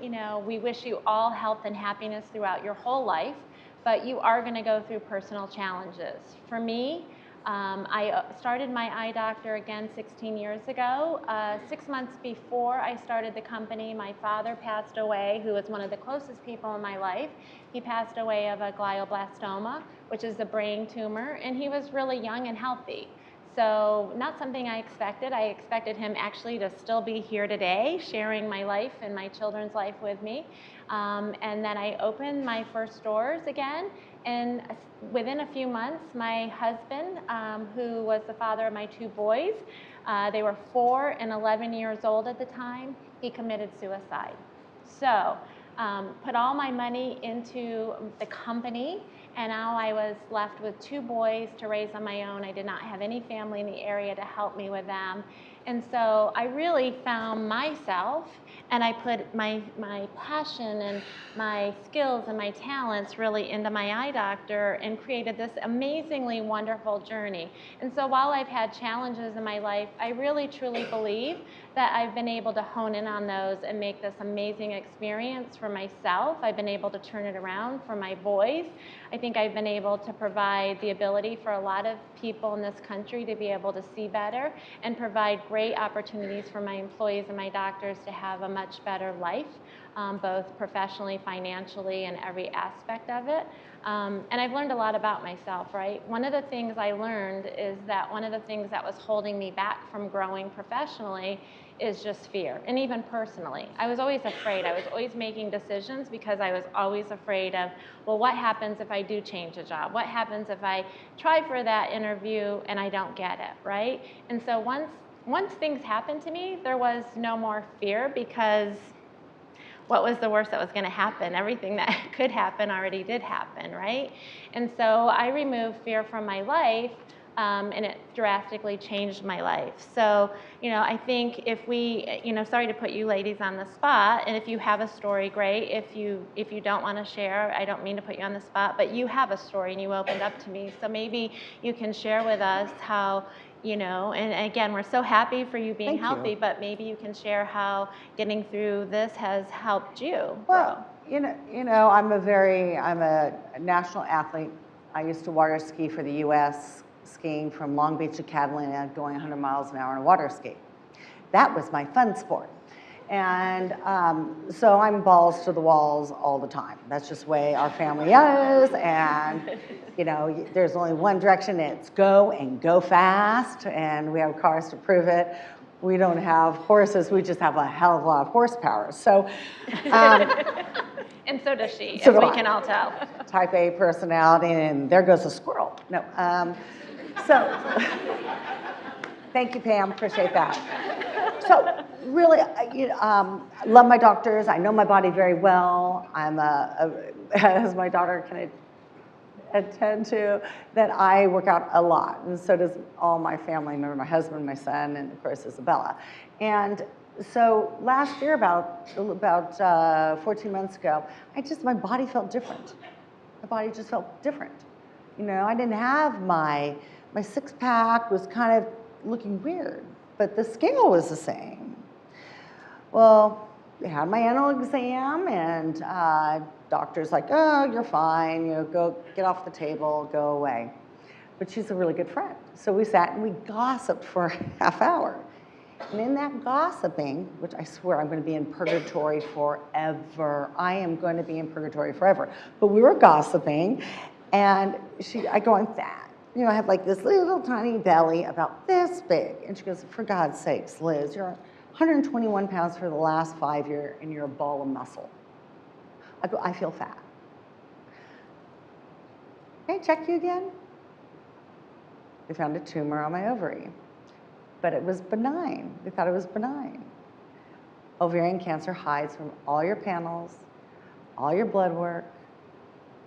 we wish you all health and happiness throughout your whole life, but you are going to go through personal challenges. For me, I started my eye doctor again 16 years ago. 6 months before I started the company, my father passed away, who was one of the closest people in my life. He passed away of a glioblastoma, which is a brain tumor, and he was really young and healthy. So not something I expected. I expected him actually to still be here today, sharing my life and my children's life with me. And then I opened my first stores again. And within a few months, my husband, who was the father of my 2 boys, they were 4 and 11 years old at the time, he committed suicide. So put all my money into the company, And now I was left with 2 boys to raise on my own. I did not have any family in the area to help me with them. And so I really found myself, and I put my passion and my skills and my talents really into my eye doctor and created this amazingly wonderful journey. And so while I've had challenges in my life, I really truly believe that I've been able to hone in on those and make this amazing experience for myself. I've been able to turn it around for my boys. I think I've been able to provide the ability for a lot of people in this country to be able to see better and provide great opportunities for my employees and my doctors to have a much better life, both professionally, financially, and every aspect of it. And I've learned a lot about myself, right? One of the things I learned is that one of the things that was holding me back from growing professionally is just fear, and even personally. I was always afraid. I was always making decisions because I was always afraid of, well, what happens if I do change a job? What happens if I try for that interview and I don't get it, right? And so once things happened to me, there was no more fear, because what was the worst that was going to happen? Everything that could happen already did happen, right? And so I removed fear from my life, and it drastically changed my life. So, I think if we, sorry to put you ladies on the spot, and if you have a story, great. If you don't want to share, I don't mean to put you on the spot, but you have a story and you opened up to me. So maybe you can share with us how, and again, we're so happy for you being Thank you. healthy, but maybe you can share how getting through this has helped you grow. Well, I'm a national athlete. I used to water ski for the U.S., skiing from Long Beach to Catalina, going 100 miles an hour on a water ski. That was my fun sport. And so I'm balls to the walls all the time. That's just the way our family is. And, there's only one direction. It's go and go fast. And we have cars to prove it. We don't have horses. We just have a hell of a lot of horsepower. So, And so does she, So as do we I. can all tell. type A personality, and there goes a squirrel. No. So, thank you, Pam. Appreciate that. So, really, I love my doctors. I know my body very well. I'm as my daughter can attend to, that I work out a lot, and so does all my family. Remember, my husband, my son, and of course Isabella. And so last year, about 14 months ago, my body felt different. My body just felt different. I didn't have my six-pack was kind of looking weird, but the scale was the same. Well, I had my annual exam, and doctor's like, oh, you're fine, go get off the table, go away. But she's a really good friend. So we sat and we gossiped for a half hour. And in that gossiping, which I swear I'm going to be in purgatory forever. I am going to be in purgatory forever. But we were gossiping, and I go on that. I have like this little tiny belly about this big. And she goes, for God's sakes, Liz, you're 121 pounds for the last 5 years, and you're a ball of muscle. I go, I feel fat. Can I check you again? They found a tumor on my ovary, but it was benign. They thought it was benign. Ovarian cancer hides from all your panels, all your blood work,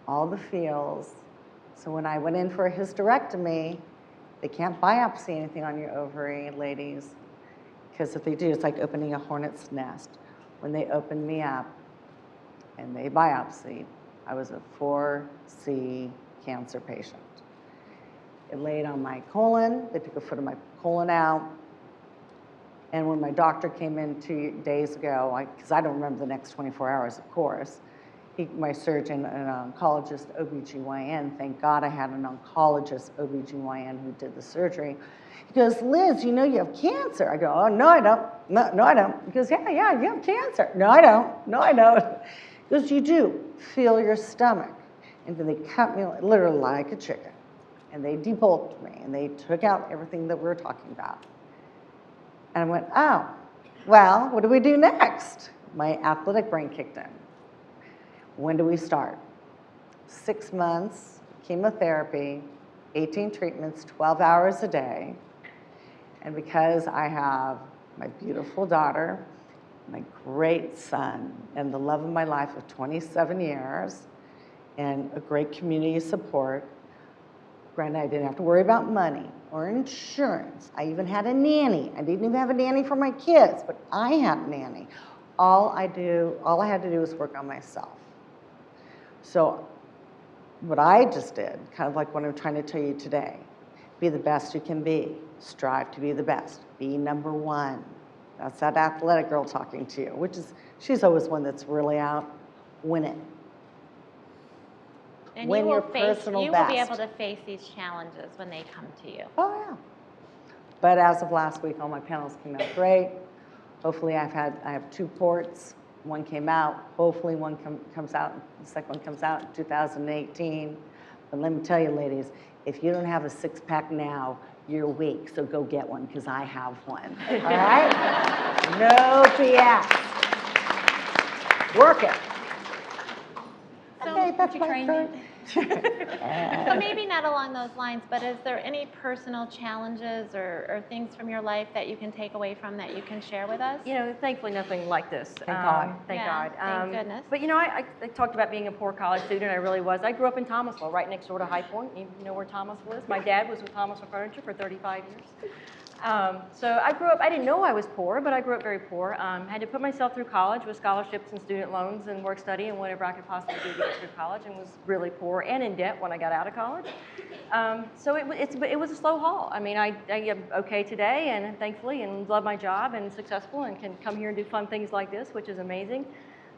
all the feels. So when I went in for a hysterectomy, they can't biopsy anything on your ovary, ladies, because if they do, it's like opening a hornet's nest. When they opened me up and they biopsied, I was a 4C cancer patient. It laid on my colon. They took a foot of my colon out. And when my doctor came in 2 days ago, because I don't remember the next 24 hours, of course, my surgeon, an oncologist, OBGYN, thank God I had an oncologist, OBGYN, who did the surgery. He goes, Liz, you have cancer. I go, oh, no, I don't. No, I don't. He goes, yeah, you have cancer. No, I don't. No, I don't. He goes, you do. Feel your stomach. And then they cut me literally like a chicken. And they debulked me, and they took out everything that we were talking about. And I went, oh, well, what do we do next? My athletic brain kicked in. When do we start? 6 months, chemotherapy, 18 treatments, 12 hours a day. And because I have my beautiful daughter, my great son, and the love of my life of 27 years, and a great community support. Granted, I didn't have to worry about money or insurance. I even had a nanny. I didn't even have a nanny for my kids, but I had a nanny. All I had to do was work on myself. So what I just did, kind of like what I'm trying to tell you today, be the best you can be. Strive to be the best. Be number one. That's that athletic girl talking to you, which is, she's always one that's really out. Win it. And Win you your will face, personal you will be best. able to face these challenges when they come to you. Oh, yeah. But as of last week, all my panels came out great. Hopefully I have 2 ports. One came out. Hopefully one comes out, the second one comes out in 2018. But let me tell you, ladies, if you don't have a 6-pack now, you're weak. So go get one, because I have one. All right? No BS. Work it. So, Okay, that's my story. so maybe not along those lines, but is there any personal challenges or things from your life that you can take away from that you can share with us? You know, thankfully nothing like this. Thank God. Thank Yeah, God. thank goodness. But you know, I talked about being a poor college student. I really was. I grew up in Thomasville, right next door to High Point. You know where Thomasville is? My dad was with Thomasville Furniture for 35 years. So I grew up, I didn't know I was poor, but I grew up very poor. Had to put myself through college with scholarships and student loans and work study and whatever I could possibly do to get through college, and was really poor and in debt when I got out of college. So it was a slow haul. I mean, I am okay today, and thankfully, and love my job and successful, and can come here and do fun things like this, which is amazing.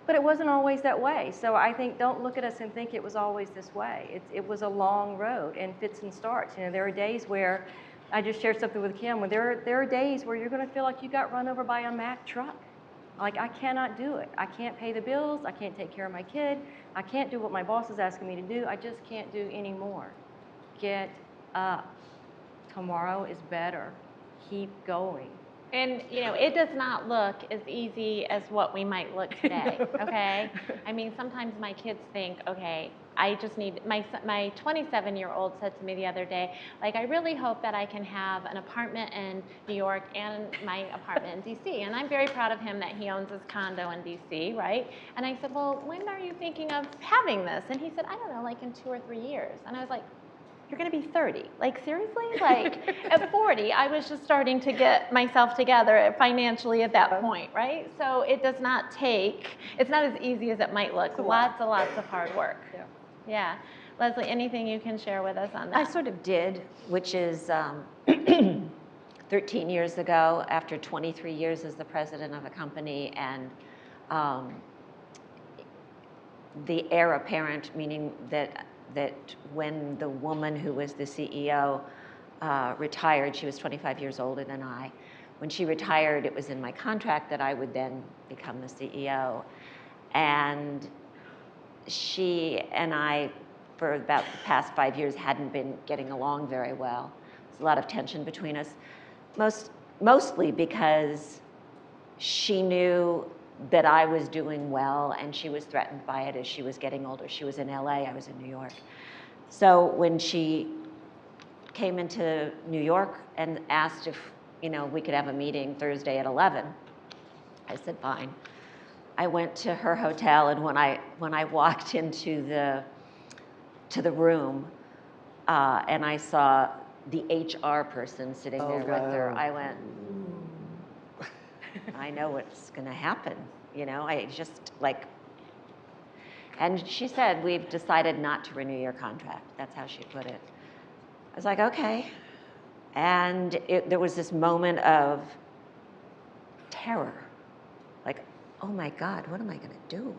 But it wasn't always that way. So I think, don't look at us and think it was always this way. It was a long road and fits and starts. You know, there are days where, I just shared something with Kim, where there are days where you're going to feel like you got run over by a Mack truck. Like, I cannot do it. I can't pay the bills. I can't take care of my kid. I can't do what my boss is asking me to do. I just can't do anymore. Get up. Tomorrow is better. Keep going. And, you know, it does not look as easy as what we might look today, okay? I mean, sometimes my kids think, okay, I just need, my 27-year-old said to me the other day, like, I really hope that I can have an apartment in New York and my apartment in DC. And I'm very proud of him that he owns his condo in DC, right? And I said, well, when are you thinking of having this? And he said, I don't know, like in 2 or 3 years. And I was like, you're going to be 30. Like, seriously? Like, at 40, I was just starting to get myself together financially at that point, right? So it does not take, it's not as easy as it might look. Lots and lots of hard work. Yeah. Yeah. Leslie, anything you can share with us on that? I sort of did, which is 13 years ago, after 23 years as the president of a company, and the heir apparent, meaning that when the woman who was the CEO retired, she was 25 years older than I. When she retired, it was in my contract that I would then become the CEO. And she and I, for about the past 5 years, hadn't been getting along very well. There's a lot of tension between us, mostly because she knew that I was doing well, and she was threatened by it as she was getting older. She was in LA, I was in New York. So when she came into New York and asked if, you know, we could have a meeting Thursday at 11, I said, fine. I went to her hotel, and when I walked into the room, and I saw the HR person sitting there with her, I went, I know what's going to happen, you know. I just like, and she said, we've decided not to renew your contract. That's how she put it. I was like, okay. And there was this moment of terror, like, oh my God, what am I going to do?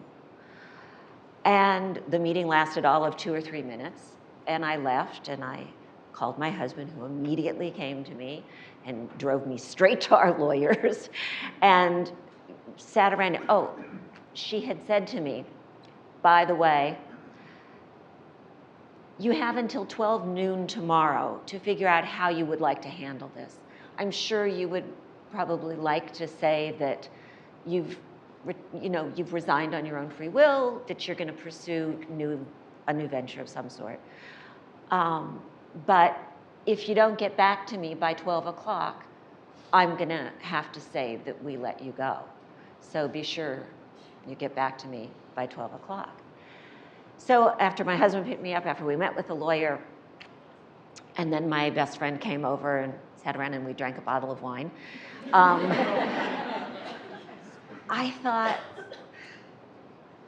And the meeting lasted all of 2 or 3 minutes, and I left, and I called my husband, who immediately came to me and drove me straight to our lawyers, and sat around. Oh, she had said to me, by the way, you have until 12 noon tomorrow to figure out how you would like to handle this. I'm sure you would probably like to say that you've resigned on your own free will, that you're going to pursue a new venture of some sort. But if you don't get back to me by 12 o'clock, I'm going to have to say that we let you go. So be sure you get back to me by 12 o'clock. So after my husband picked me up, after we met with the lawyer, and then my best friend came over and sat around and we drank a bottle of wine, I thought,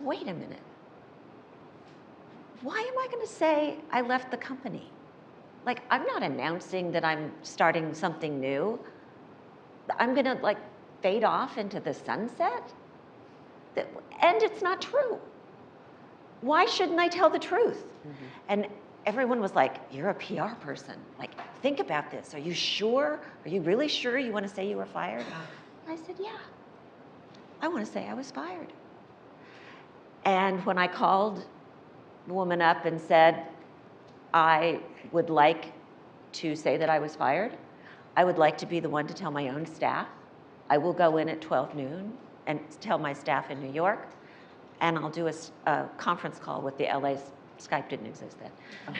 wait a minute. Why am I going to say I left the company? Like, I'm not announcing that I'm starting something new. I'm going to like fade off into the sunset? And it's not true. Why shouldn't I tell the truth? Mm-hmm. And everyone was like, you're a PR person. Like, think about this. Are you sure? Are you really sure you want to say you were fired? I said, yeah. I want to say I was fired. And when I called the woman up and said, I would like to say that I was fired, I would like to be the one to tell my own staff. I will go in at 12 noon and tell my staff in New York, and I'll do a conference call with the LA. Skype didn't exist then.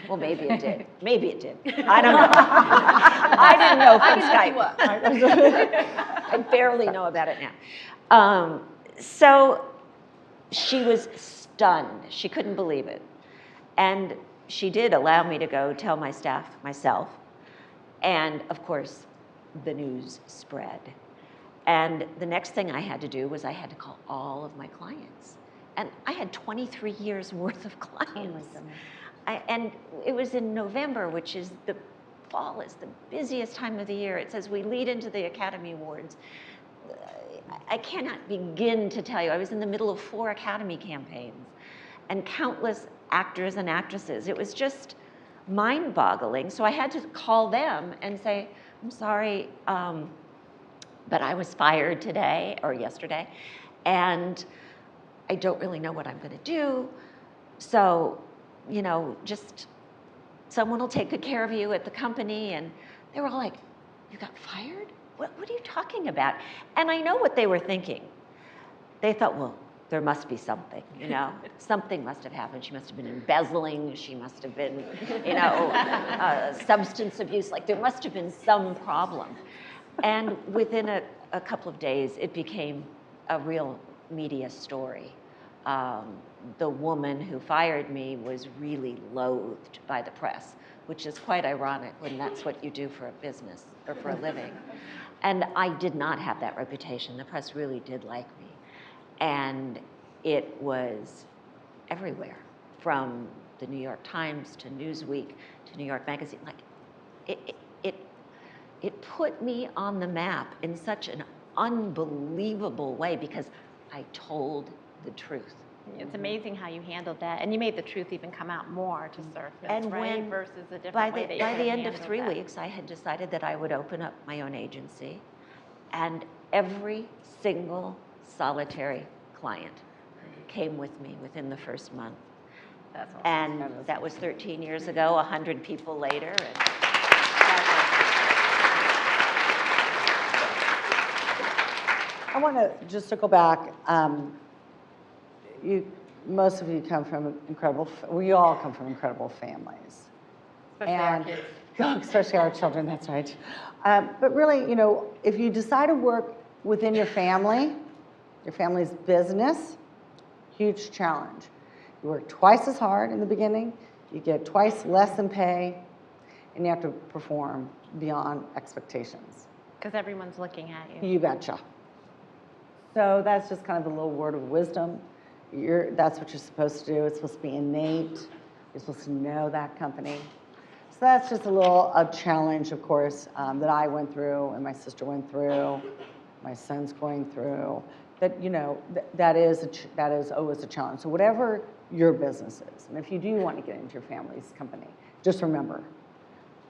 Well, maybe it did. Maybe it did. I don't know. I didn't know from Skype. I barely know about it now. So she was stunned. She couldn't believe it. And she did allow me to go tell my staff myself. And of course, the news spread. And the next thing I had to do was I had to call all of my clients. And I had 23 years worth of clients. Oh my goodness. And it was in November, which is the fall is the busiest time of the year. It's as we lead into the Academy Awards. I cannot begin to tell you, I was in the middle of 4 Academy campaigns and countless actors and actresses. It was just mind-boggling. So I had to call them and say, I'm sorry, but I was fired today or yesterday, and I don't really know what I'm going to do. So, you know, just someone will take good care of you at the company. And they were all like, you got fired? What are you talking about? And I know what they were thinking. They thought, well, there must be something, you know, something must have happened. She must have been embezzling. She must have been, you know, substance abuse. Like there must have been some problem. And within a couple of days, it became a real media story. The woman who fired me was really loathed by the press, which is quite ironic when that's what you do for a business or for a living. And I did not have that reputation. The press really did like me. And it was everywhere, from the New York Times to Newsweek to New York Magazine. Like, it put me on the map in such an unbelievable way because I told the truth. It's amazing how you handled that, and you made the truth even come out more to surface, and right? when, Versus a different by way the, that you by could the have end of handled 3 that. weeks, I had decided that I would open up my own agency, and every single solitary client came with me within the first month. That's awesome. And that was 13 years ago, 100 people later. And I want to just circle back. Most of you come from we all come from incredible families. Especially our kids. Especially our children, that's right. But really, you know, if you decide to work within your family's business, huge challenge. You work twice as hard in the beginning, you get twice less in pay, and you have to perform beyond expectations. Because everyone's looking at you. You betcha. So that's just kind of a little word of wisdom. That's what you're supposed to do. It's supposed to be innate. You're supposed to know that company. So that's just a challenge, of course, that I went through and my sister went through, my son's going through. That, you know, that is always a challenge. So whatever your business is, and if you do want to get into your family's company, just remember,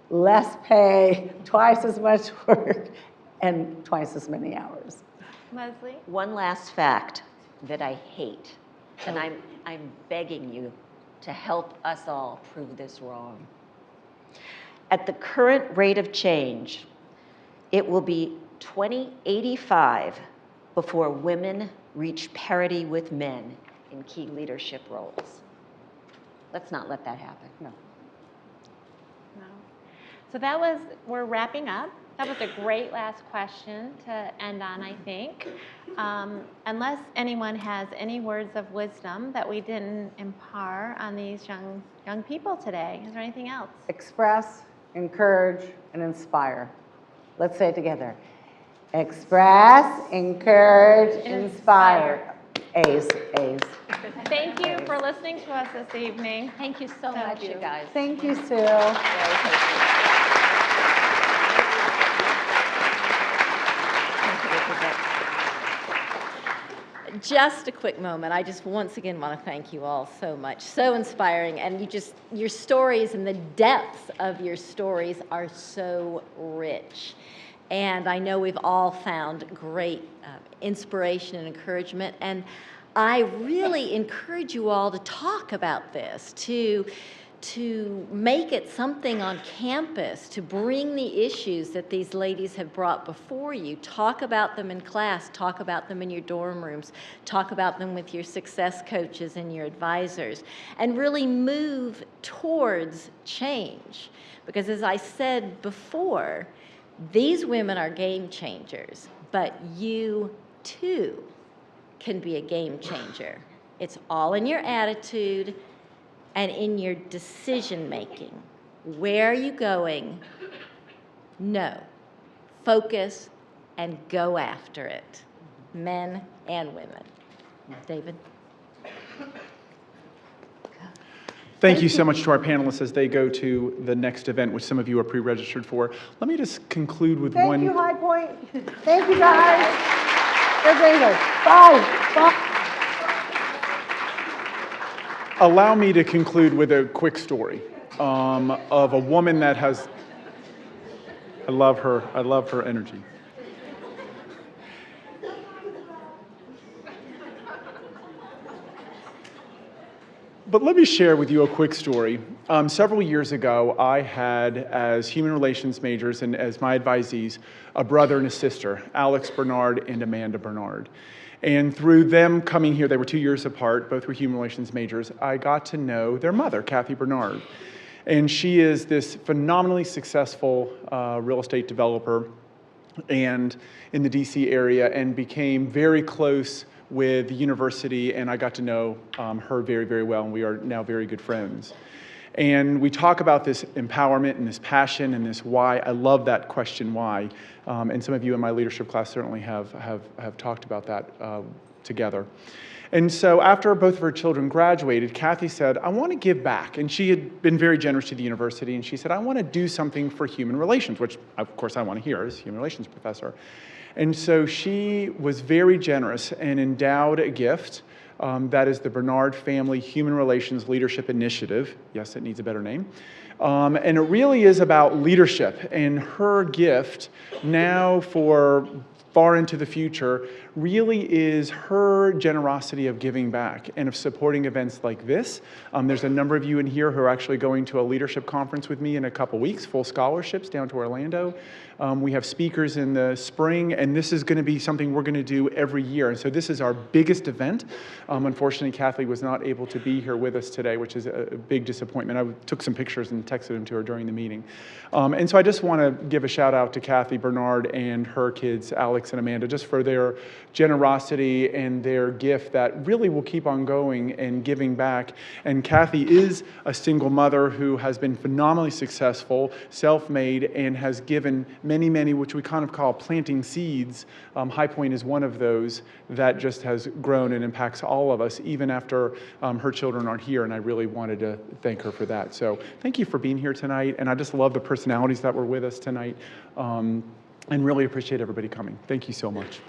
less pay, twice as much work, and twice as many hours. Leslie? one last fact that I hate, and I'm begging you to help us all prove this wrong. At the current rate of change, it will be 2085 before women reach parity with men in key leadership roles. Let's not let that happen. No. No. So we're wrapping up. That was a great last question to end on, I think. Unless anyone has any words of wisdom that we didn't impart on these young people today. Is there anything else? Express, encourage, and inspire. Let's say it together. Express, encourage, inspire. A's, A's. Thank you for listening to us this evening. Thank you so much, you guys. Thank you, Sue. Just a quick moment. I just once again want to thank you all so much. So inspiring. And your stories and the depths of your stories are so rich. And I know we've all found great inspiration and encouragement. And I really encourage you all to talk about this, to make it something on campus, to bring the issues that these ladies have brought before you. Talk about them in class, talk about them in your dorm rooms, talk about them with your success coaches and your advisors, and really move towards change. Because as I said before, these women are game changers, but you too can be a game changer. It's all in your attitude and in your decision making. Where are you going? No. Focus and go after it, men and women. David? Thank you so much to our panelists as they go to the next event, which some of you are pre-registered for. Let me just conclude with Thank one. you, High Point. Thank you, guys. Everybody, bye. Allow me to conclude with a quick story of a woman that has, I love her energy. But let me share with you a quick story. Several years ago, I had, as human relations majors and as my advisees, a brother and a sister, Alex Bernard and Amanda Bernard. And through them coming here, they were 2 years apart, both were human relations majors, I got to know their mother, Kathy Bernard. And she is this phenomenally successful real estate developer and in the DC area, and became very close with the university, and I got to know her very, very well, and we are now very good friends. And we talk about this empowerment and this passion and this why. I love that question, why. And some of you in my leadership class certainly have talked about that together. And so after both of her children graduated, Kathy said, I want to give back. And she had been very generous to the university, and she said, I want to do something for human relations, which of course I want to hear as human relations professor. And so she was very generous and endowed a gift that is the Bernard Family Human Relations Leadership Initiative. Yes, it needs a better name. And it really is about leadership. And her gift now for far into the future really is her generosity of giving back and of supporting events like this. There's a number of you in here who are actually going to a leadership conference with me in a couple weeks, full scholarships down to Orlando. We have speakers in the spring, and this is going to be something we're going to do every year. And so this is our biggest event. Unfortunately, Kathy was not able to be here with us today, which is a big disappointment. I took some pictures and texted them to her during the meeting. And so I just want to give a shout out to Kathy Bernard and her kids, Alex and Amanda, just for their generosity and their gift that really will keep on going and giving back. And Kathy is a single mother who has been phenomenally successful, self-made, and has given many, which we kind of call planting seeds. High Point is one of those that just has grown and impacts all of us, even after her children aren't here, and I really wanted to thank her for that. So thank you for being here tonight, and I just love the personalities that were with us tonight, and really appreciate everybody coming. Thank you so much.